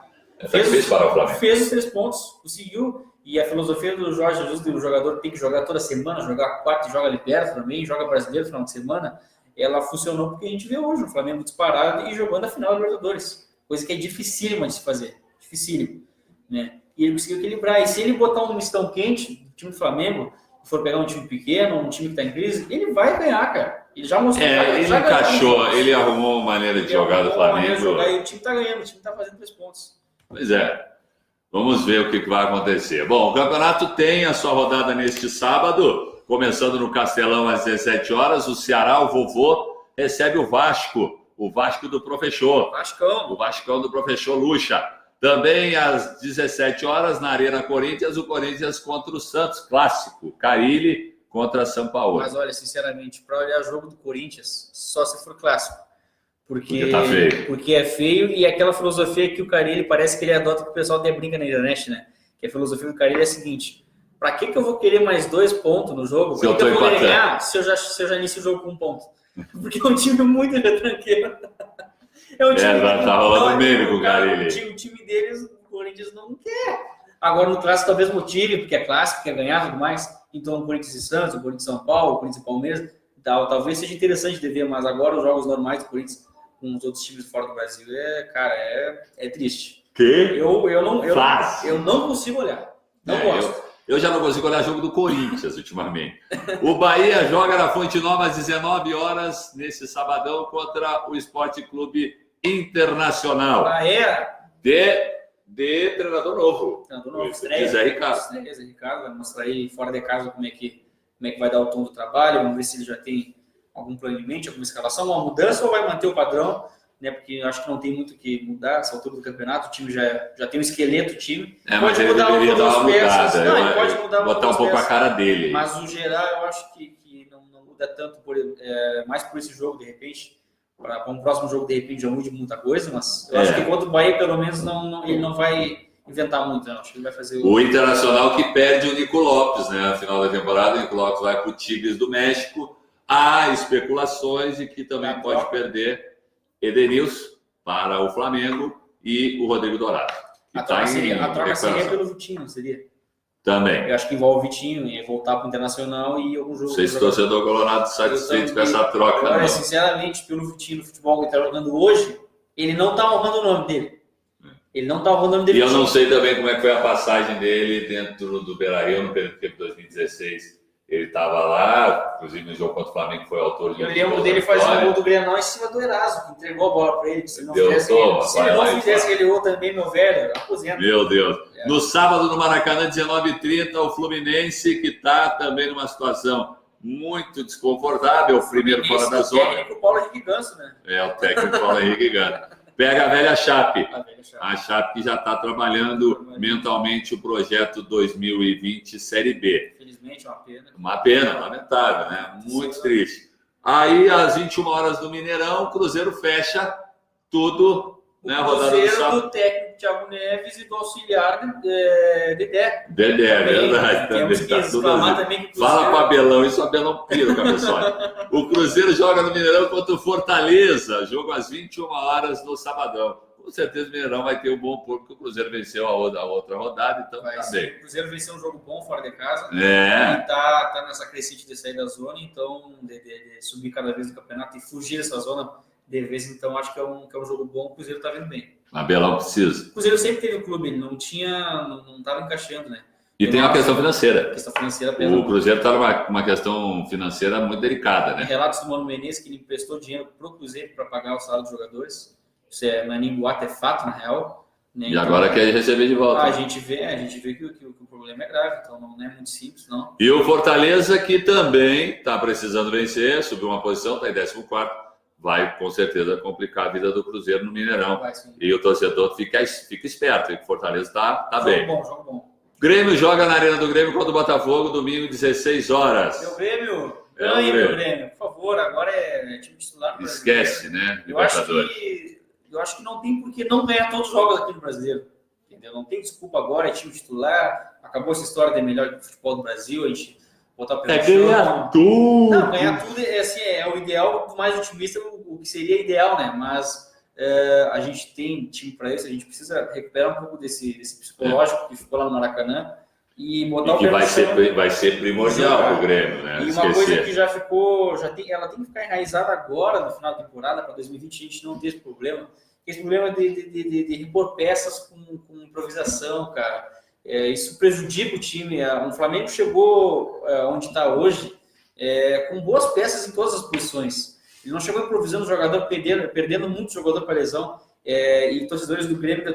[SPEAKER 2] Fez os 3 pontos, conseguiu. E a filosofia do Jorge Jesus, do jogador tem que jogar toda semana, jogar quarta e joga Libertadores também, joga brasileiro no final de semana, ela funcionou porque a gente vê hoje o Flamengo disparado e jogando a final da Libertadores. Coisa que é dificílima de se fazer. Dificílimo, né? E ele conseguiu equilibrar. E se ele botar um mistão quente, o time do Flamengo, for pegar um time pequeno, um time que está em crise, ele vai ganhar, cara. Ele já mostrou.
[SPEAKER 1] Ele encaixou, ele arrumou uma maneira de jogar do Flamengo.
[SPEAKER 2] E o time está ganhando, o time está fazendo 3 pontos.
[SPEAKER 1] Pois é. Vamos ver o que vai acontecer. Bom, o campeonato tem a sua rodada neste sábado, começando no Castelão às 17 horas. O Ceará, o vovô, recebe o Vasco do Professor. O Vascão do Professor Lucha. Também às 17 horas, na Arena Corinthians, o Corinthians contra o Santos, clássico. Carille contra São Paulo.
[SPEAKER 2] Mas olha, sinceramente, para olhar o jogo do Corinthians, só se for clássico. Porque
[SPEAKER 1] tá feio.
[SPEAKER 2] Porque é feio e aquela filosofia que o Carille parece que ele adota que o pessoal até brinca na internet, né? Que a filosofia do Carille é a seguinte: para que eu vou querer mais 2 pontos no jogo?
[SPEAKER 1] Se eu tô
[SPEAKER 2] vou ganhar se eu já inicio o jogo com 1 ponto? Porque é um time muito retranqueiro. É um time
[SPEAKER 1] tá rolando meme com o Carille.
[SPEAKER 2] O time deles, o Corinthians não quer. Agora no clássico talvez motive, porque é clássico, quer ganhar e tudo mais. Então o Corinthians e Santos, o Corinthians e São Paulo, o Corinthians e Palmeiras, talvez seja interessante de ver, mas agora os jogos normais do Corinthians com os outros times fora do Brasil é triste. Eu não consigo olhar. Não gosto.
[SPEAKER 1] Eu já não consigo olhar jogo do Corinthians ultimamente. O Bahia joga na Fonte Nova às 19 horas nesse sabadão contra o Sport Clube Internacional. De treinador novo.
[SPEAKER 2] Zé Ricardo vai mostrar aí fora de casa como é que vai dar o tom do trabalho. Vamos ver se ele já tem algum plano em mente, alguma escalação, uma mudança ou vai manter o padrão, né? Porque eu acho que não tem muito o que mudar nessa altura do campeonato. O time já tem um esqueleto, o time.
[SPEAKER 1] Mas ele deveria dar uma mudada.
[SPEAKER 2] Ele pode mudar
[SPEAKER 1] botar um pouco a cara dele.
[SPEAKER 2] Mas no geral eu acho que não muda tanto, mais por esse jogo, de repente. Para um próximo jogo, de repente, já mude muita coisa, mas eu acho que contra o Bahia, pelo menos, ele não vai inventar muito, não. Acho que ele vai fazer
[SPEAKER 1] o Internacional que perde o Nico Lopes, né? No final da temporada, o Nico Lopes vai para o Tigres do México. Há especulações de que também pode perder Edenilson para o Flamengo e o Rodrigo Dourado.
[SPEAKER 2] A troca seria pelo Vitinho, seria?
[SPEAKER 1] Também.
[SPEAKER 2] Eu acho que envolve o Vitinho e voltar para o Internacional e algum jogo.
[SPEAKER 1] Não sei se o torcedor colorado satisfeito com essa troca.
[SPEAKER 2] Agora, sinceramente, pelo Vitinho no futebol que ele está jogando hoje, ele não está honrando o nome dele. Ele não está honrando o nome dele.
[SPEAKER 1] E eu não sei também como é que foi a passagem dele dentro do Beira-Rio no período de 2016. Ele estava lá, inclusive no jogo contra o Flamengo foi autor de...
[SPEAKER 2] Eu lembro dele fazer um gol do Grenal em cima do Eraso, que entregou a bola para ele. Se ele não fizesse aquele gol também, meu velho, aposenta.
[SPEAKER 1] Meu Deus. No sábado, no Maracanã, 19h30, o Fluminense, que está também numa situação muito desconfortável, o primeiro fora da zona.
[SPEAKER 2] O técnico Paulo Henrique Ganso, né?
[SPEAKER 1] O técnico Paulo Henrique Ganso. pega a velha Chape.
[SPEAKER 2] A velha Chape.
[SPEAKER 1] A Chape que já está trabalhando mentalmente o projeto 2020 Série B.
[SPEAKER 2] Infelizmente, é uma pena.
[SPEAKER 1] Uma pena, lamentável, né? Muito triste. Aí, às 21 horas do Mineirão, o Cruzeiro fecha tudo, né? A rodada do
[SPEAKER 2] Cruzeiro
[SPEAKER 1] sábado.
[SPEAKER 2] do técnico Thiago Neves e do auxiliar Dedé.
[SPEAKER 1] Dedé, verdade.
[SPEAKER 2] Temos
[SPEAKER 1] Também
[SPEAKER 2] que
[SPEAKER 1] tá tudo
[SPEAKER 2] exclamar
[SPEAKER 1] assim.
[SPEAKER 2] também que o Cruzeiro...
[SPEAKER 1] Fala para Abelão, isso Abelão pira o cabeçote. O Cruzeiro joga no Mineirão contra o Fortaleza, jogo às 21 horas no sabadão. Com certeza o Mineirão vai ter um bom público, porque o Cruzeiro venceu a outra rodada, então tá bem.
[SPEAKER 2] O Cruzeiro venceu um jogo bom fora de casa.
[SPEAKER 1] É.
[SPEAKER 2] E tá nessa crescente de sair da zona, então de subir cada vez no campeonato e fugir dessa zona de vez, então acho que é um jogo bom, o Cruzeiro tá vindo bem.
[SPEAKER 1] Abelão precisa.
[SPEAKER 2] O Cruzeiro sempre teve o clube, ele não estava encaixando, né?
[SPEAKER 1] E tem uma questão financeira.
[SPEAKER 2] A questão financeira pesa.
[SPEAKER 1] O Cruzeiro está numa questão financeira muito delicada, né?
[SPEAKER 2] Relatos do Mano Menezes que ele emprestou dinheiro pro Cruzeiro para pagar o salário dos jogadores. Isso não é nem boato, é fato, na real. Né?
[SPEAKER 1] E agora quer receber de volta.
[SPEAKER 2] A gente vê que o problema é grave, então não é muito simples, não.
[SPEAKER 1] E o Fortaleza, que também está precisando vencer, subiu uma posição, está em 14º, vai com certeza complicar a vida do Cruzeiro no Mineirão. E o torcedor fica esperto, que o Fortaleza está bem.
[SPEAKER 2] Jogo bom.
[SPEAKER 1] Grêmio joga na Arena do Grêmio contra o Botafogo, domingo, 16 horas.
[SPEAKER 2] Meu Grêmio,
[SPEAKER 1] Grêmio.
[SPEAKER 2] meu Grêmio, por favor, agora é time titular.
[SPEAKER 1] Esquece, né?
[SPEAKER 2] Eu acho que não tem por que não ganhar todos os jogos aqui no Brasileiro. Entendeu? Não tem desculpa agora, é time titular. Acabou essa história de melhor futebol do Brasil, a gente botar o pé no chão.
[SPEAKER 1] Ganhar tudo.
[SPEAKER 2] Não, ganhar tudo é o ideal, do mais otimista, o que seria ideal, né? Mas a gente tem time para isso, a gente precisa recuperar um pouco desse psicológico que ficou lá no Maracanã e botar o pé no chão.
[SPEAKER 1] Vai ser primordial para o Grêmio, né?
[SPEAKER 2] E uma coisa que ela tem que ficar enraizada agora no final da temporada, para 2020 a gente não ter esse problema. Esse problema de repor peças com improvisação, cara. Isso prejudica o time. O Flamengo chegou onde está hoje com boas peças em todas as posições. Ele não chegou improvisando o jogador, perdendo muito jogador para lesão. E torcedores do Grêmio...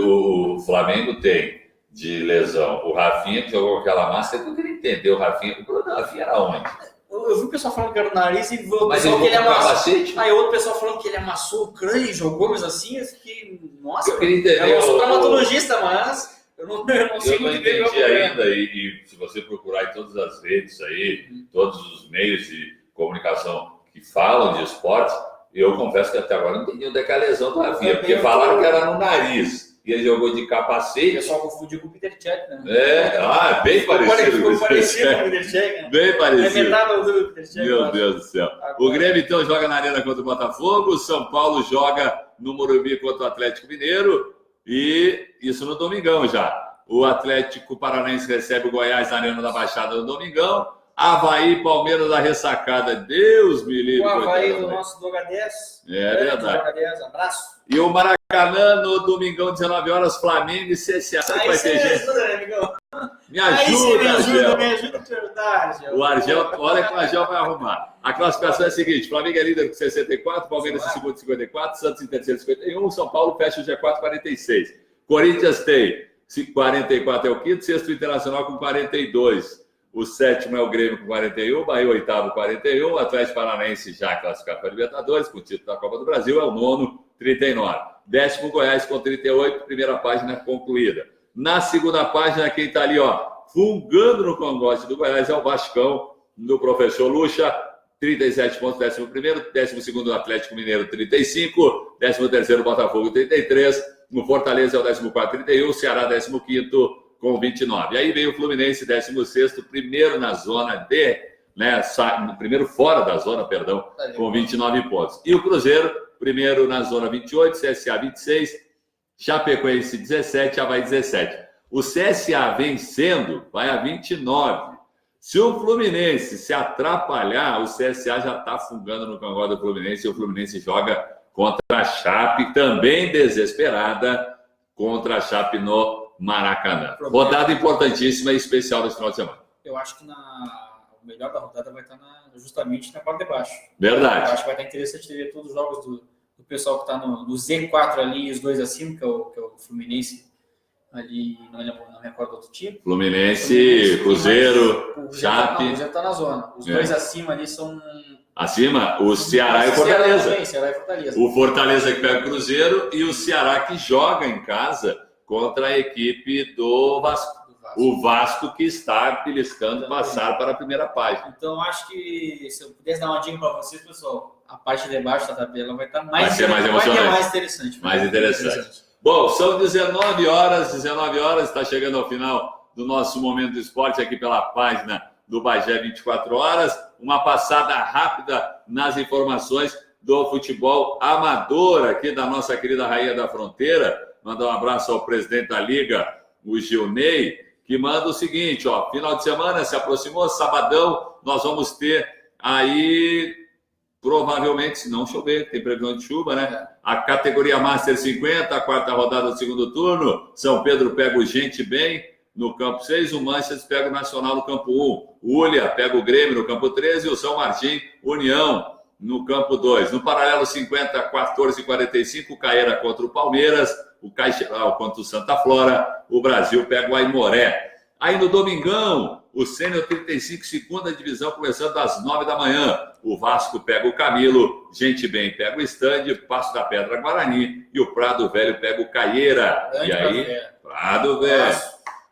[SPEAKER 1] O Flamengo tem de lesão o Rafinha, que jogou aquela máscara. Eu queria entender o Rafinha. O Rafinha era onde?
[SPEAKER 2] Eu vi o pessoal falando que era o nariz e o pessoal que ele amassou. Aí outro pessoal falando que ele amassou o crânio e jogou, mas assim, eu fiquei... Nossa, eu não sou traumatologista, mas eu não sei muito bem.
[SPEAKER 1] Eu não entendi ainda, e se você procurar em todas as redes aí, todos os meios de comunicação que falam de esportes, eu confesso que até agora não entendi onde é que é a lesão do Rafinha, porque falaram que era no nariz. E ele jogou de capacete. O
[SPEAKER 2] pessoal confundiu com o Peter Cech, né?
[SPEAKER 1] Bem parecido.
[SPEAKER 2] Ficou parecido com o Peter Cech, né?
[SPEAKER 1] Bem parecido.
[SPEAKER 2] É metade do Peter Cech.
[SPEAKER 1] Meu Deus do céu. Agora... O Grêmio, então, joga na Arena contra o Botafogo. O São Paulo joga no Morumbi contra o Atlético Mineiro. E isso no domingão já. O Atlético Paranaense recebe o Goiás na Arena da Baixada no domingão. Avaí, Palmeiras da ressacada. Deus me livre.
[SPEAKER 2] O Avaí do nosso do H10.
[SPEAKER 1] É verdade.
[SPEAKER 2] H10, abraço.
[SPEAKER 1] E o Maracanã no domingão, 19 horas, Flamengo e CSA.
[SPEAKER 2] Vai ter gente.
[SPEAKER 1] Me ajuda, Argel.
[SPEAKER 2] Me ajuda de verdade.
[SPEAKER 1] O Argel, olha que o Argel vai arrumar. A classificação é a seguinte: Flamengo é líder com 64, Palmeiras em segundo 54, Santos em terceiro 51, São Paulo fecha o G4 46. Corinthians tem 44 é o quinto, sexto Internacional com 42. O sétimo é o Grêmio com 41, Bahia o oitavo 41, o Atlético Paranaense já classificado para a Libertadores, com o título da Copa do Brasil, é o nono, 39. Décimo Goiás com 38, primeira página concluída. Na segunda página, quem está ali, fungando no cangote do Goiás é o Vascão, do professor Lucha, 37 pontos, 11º, 12º Atlético Mineiro, 35, 13º Botafogo, 33, o Fortaleza é o 14º, 31, o Ceará, 15º, com 29. Aí veio o Fluminense, 16º, primeiro na zona D, né, primeiro fora da zona, perdão, com 29 pontos. E o Cruzeiro, primeiro na zona 28, CSA 26, Chapecoense 17, Avaí 17. O CSA vencendo vai a 29. Se o Fluminense se atrapalhar, o CSA já está fungando no cangote do Fluminense e o Fluminense joga contra a Chape, também desesperada, contra a Chape no Maracanã. Rodada importantíssima e especial desse final de semana.
[SPEAKER 2] Eu acho que o melhor da rodada vai estar justamente na parte de baixo.
[SPEAKER 1] Verdade.
[SPEAKER 2] Eu acho que vai estar interessante ver todos os jogos do pessoal que está no Z4 ali, os dois acima, que é o Fluminense ali, não me recordo do outro time.
[SPEAKER 1] Fluminense, Cruzeiro, Chape.
[SPEAKER 2] O Cruzeiro está na zona. Os dois acima ali são...
[SPEAKER 1] Acima, o Ceará e o Fortaleza.
[SPEAKER 2] Ceará e Fortaleza.
[SPEAKER 1] O Fortaleza que pega o Cruzeiro e o Ceará que joga em casa contra a equipe do Vasco. O Vasco que está beliscando passar para a primeira página.
[SPEAKER 2] Então, acho que se eu pudesse dar uma dica para vocês, pessoal, a parte de baixo da tabela vai estar mais,
[SPEAKER 1] mais
[SPEAKER 2] interessante.
[SPEAKER 1] Mais interessante. Bom, são 19 horas, está chegando ao final do nosso Momento do Esporte aqui pela página do Bagé 24 horas. Uma passada rápida nas informações do futebol amador aqui da nossa querida Rainha da Fronteira. Mandar um abraço ao presidente da Liga, o Gilney, que manda o seguinte, ó, final de semana se aproximou, sabadão, nós vamos ter aí, provavelmente, se não chover, tem previsão de chuva, né? A categoria Master 50, a quarta rodada do segundo turno, São Pedro pega o Gente Bem no campo 6, o Manchester pega o Nacional no campo 1, o Ulha pega o Grêmio no campo 13 e o São Martim União no campo 2. No paralelo 50, 14h45, o Caeira contra o Palmeiras, o Caixeral contra o Santa Flora, o Brasil pega o Aimoré. Aí no domingão, o Sênior 35, segunda divisão, começando às 9 da manhã. O Vasco pega o Camilo, Gente Bem pega o Estande, Passo da Pedra Guarani e o Prado Velho pega o Caieira. E aí, Prado Velho.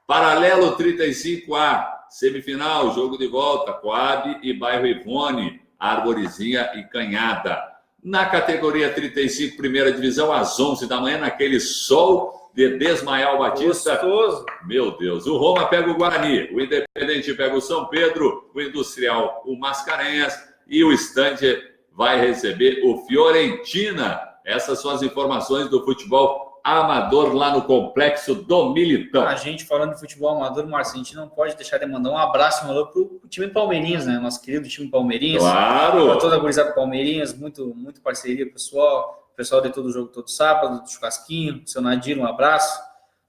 [SPEAKER 1] Paralelo 35A, semifinal, jogo de volta, Coab e Bairro Ivone, Arvorezinha e Canhada. Na categoria 35, primeira divisão, às 11 da manhã, naquele sol de Desmaial Batista.
[SPEAKER 2] Gostoso.
[SPEAKER 1] Meu Deus, o Roma pega o Guarani, o Independente pega o São Pedro, o Industrial o Mascarenhas e o Estande vai receber o Fiorentina. Essas são as informações do futebol amador lá no Complexo do Militão.
[SPEAKER 2] A gente falando de futebol amador, Marcinho, a gente não pode deixar de mandar um abraço pro time Palmeirinhas, né? Nosso querido time Palmeirinhas.
[SPEAKER 1] Claro!
[SPEAKER 2] Para toda a gurizada Palmeirinhas, muito parceria, pessoal. O pessoal de todo jogo, todo sábado, do churrasquinho, seu Nadir, um abraço.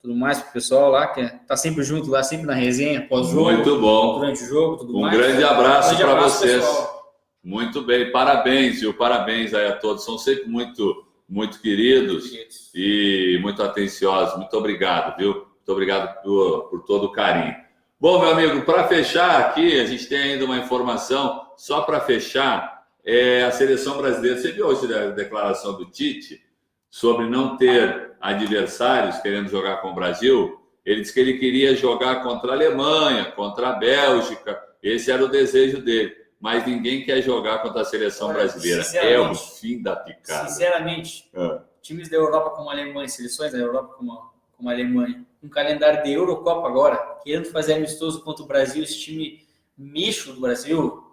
[SPEAKER 2] Tudo mais pro pessoal lá, que tá sempre junto lá, sempre na resenha, pós-jogo.
[SPEAKER 1] Muito bom.
[SPEAKER 2] Durante o jogo, tudo mais.
[SPEAKER 1] Grande abraço para vocês.
[SPEAKER 2] Pessoal.
[SPEAKER 1] Muito bem, parabéns, viu? Parabéns aí a todos. São sempre muito queridos e muito atenciosos. Muito obrigado, viu? Muito obrigado por todo o carinho. Bom, meu amigo, para fechar aqui, a gente tem ainda uma informação, só para fechar, a seleção brasileira. Você viu hoje a declaração do Tite sobre não ter adversários querendo jogar com o Brasil? Ele disse que ele queria jogar contra a Alemanha, contra a Bélgica, esse era o desejo dele. Mas ninguém quer jogar contra a seleção brasileira. É o fim da picada.
[SPEAKER 2] Sinceramente, times da Europa como a Alemanha, seleções da Europa como a Alemanha, um calendário de Eurocopa agora, querendo fazer amistoso contra o Brasil, esse time misto do Brasil,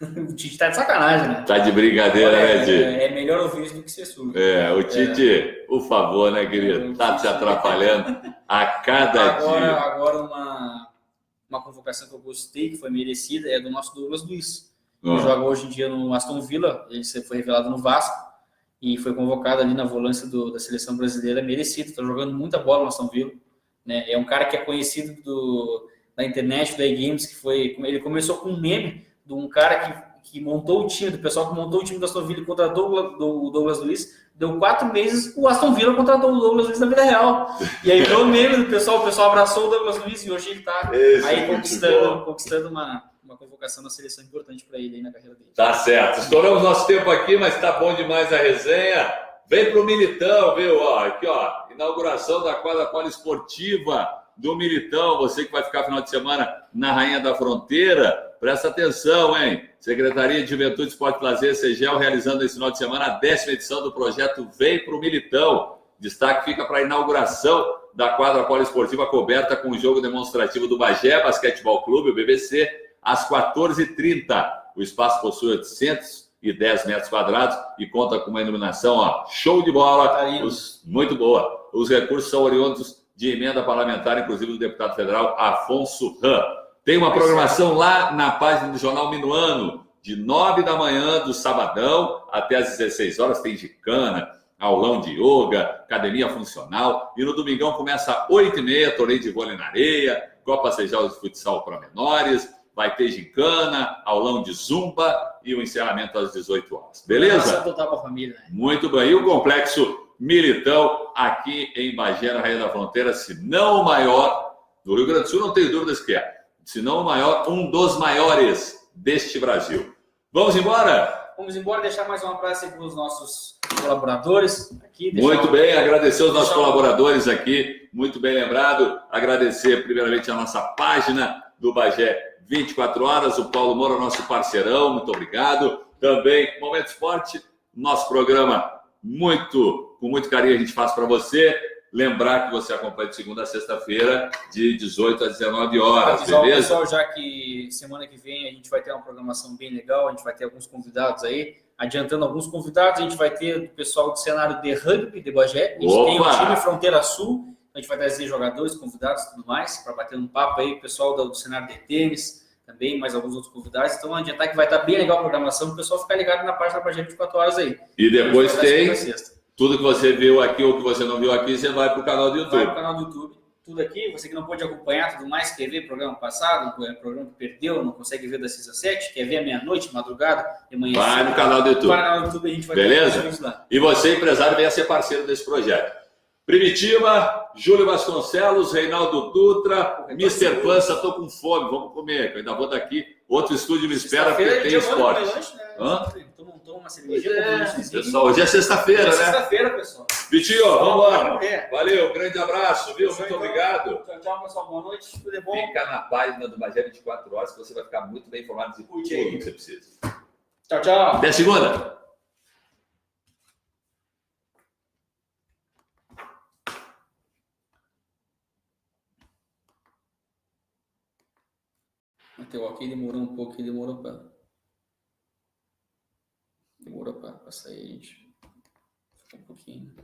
[SPEAKER 2] o Tite tá de sacanagem, né?
[SPEAKER 1] Tá de brincadeira, né, Tite?
[SPEAKER 2] É melhor ouvir isso do que ser surdo.
[SPEAKER 1] O Tite, por favor, né, querido? Tá se atrapalhando a cada dia.
[SPEAKER 2] Agora uma convocação que eu gostei, que foi merecida, é do nosso Douglas Luiz. Ele joga hoje em dia no Aston Villa, ele foi revelado no Vasco e foi convocado ali na volância da seleção brasileira, merecido, está jogando muita bola no Aston Villa. Né? É um cara que é conhecido da internet, da E-Games, ele começou com um meme de um cara que montou o time, do pessoal que montou o time do Aston Villa e contratou o Douglas Luiz. Deu 4 meses, o Aston Villa contratou o Douglas Luiz na vida real. E aí virou meme do pessoal, o pessoal abraçou o Douglas Luiz e hoje ele está aí conquistando uma convocação na seleção importante para ele aí na carreira dele.
[SPEAKER 1] Tá certo. Estouramos nosso tempo aqui, mas tá bom demais a resenha. Vem pro Militão, viu? Aqui, inauguração da quadra poliesportiva do Militão. Você que vai ficar final de semana na Rainha da Fronteira, presta atenção, hein? Secretaria de Juventude, Esporte e Lazer, CEGEL, realizando esse final de semana a 10ª edição do projeto Vem pro Militão. Destaque fica para a inauguração da quadra poliesportiva coberta com o jogo demonstrativo do Bagé Basquetebol Clube, o BBC, às 14h30. O espaço possui 810 metros quadrados e conta com uma iluminação, show de bola, muito boa. Os recursos são oriundos de emenda parlamentar, inclusive do deputado federal Afonso Ram. Tem uma programação lá na página do Jornal Minuano, de 9 da manhã do sabadão até às 16 horas, tem gincana, aulão de yoga, academia funcional. E no domingão começa às 8h30, torneio de vôlei na areia, Copa Sejal de futsal para menores, vai ter gincana, aulão de zumba e o encerramento às 18 horas. Beleza?
[SPEAKER 2] Total para a família, né?
[SPEAKER 1] Muito bem. E o Complexo Militão, aqui em Bagé, na Rainha da Fronteira, se não o maior, do Rio Grande do Sul, não tenho dúvidas que é. Se não o maior, um dos maiores deste Brasil. Vamos embora?
[SPEAKER 2] vamos embora, deixar mais um abraço para os nossos colaboradores aqui.
[SPEAKER 1] Muito bem, agradecer os nossos colaboradores aqui, muito bem lembrado. Agradecer primeiramente a nossa página do Bagé 24 horas, o Paulo Moura, nosso parceirão, muito obrigado. Também, Momento Esporte, nosso programa com muito carinho a gente faz para você. Lembrar que você acompanha de segunda a sexta-feira, de 18 às 19 horas,
[SPEAKER 2] avisar
[SPEAKER 1] beleza?
[SPEAKER 2] o pessoal já que semana que vem a gente vai ter uma programação bem legal, a gente vai ter alguns convidados aí. Adiantando alguns convidados, a gente vai ter o pessoal do cenário de rugby de Bagé. A gente tem o time Fronteira Sul, a gente vai trazer jogadores, convidados e tudo mais, para bater um papo aí, o pessoal do cenário de tênis, também, mais alguns outros convidados. Então, adiantar que vai estar bem legal a programação, o pessoal ficar ligado na página da Bagé 24 horas aí.
[SPEAKER 1] E depois tem tudo que você viu aqui ou que você não viu aqui, você vai para o canal do YouTube.
[SPEAKER 2] Vai para o canal do YouTube. Tudo aqui, você que não pôde acompanhar tudo mais, quer ver programa passado, programa que perdeu, não consegue ver das 6 às 7, quer ver à meia-noite, madrugada, de manhã.
[SPEAKER 1] Vai no canal do YouTube.
[SPEAKER 2] Vai no canal do YouTube, a gente vai
[SPEAKER 1] beleza? Lá. E você, empresário, venha ser parceiro desse projeto. Primitiva, Júlio Vasconcelos, Reinaldo Dutra, Mr. Pança, tô com fome, vamos comer. Eu ainda vou daqui, outro estúdio me espera porque tem esporte.
[SPEAKER 2] Tomou uma cervejinha.
[SPEAKER 1] Pessoal, hoje é sexta-feira, né?
[SPEAKER 2] Sexta-feira, pessoal.
[SPEAKER 1] Vitinho, vamos embora. Valeu, grande abraço, viu? Muito obrigado.
[SPEAKER 2] Tchau, pessoal. Boa noite. Tudo é bom?
[SPEAKER 1] Fica na página do Bagé 24 horas que você vai ficar muito bem informado de tudo que você precisa.
[SPEAKER 2] Tchau.
[SPEAKER 1] Até segunda.
[SPEAKER 2] Até o ok demorou um pouco, demorou para sair, gente. Ficou um pouquinho.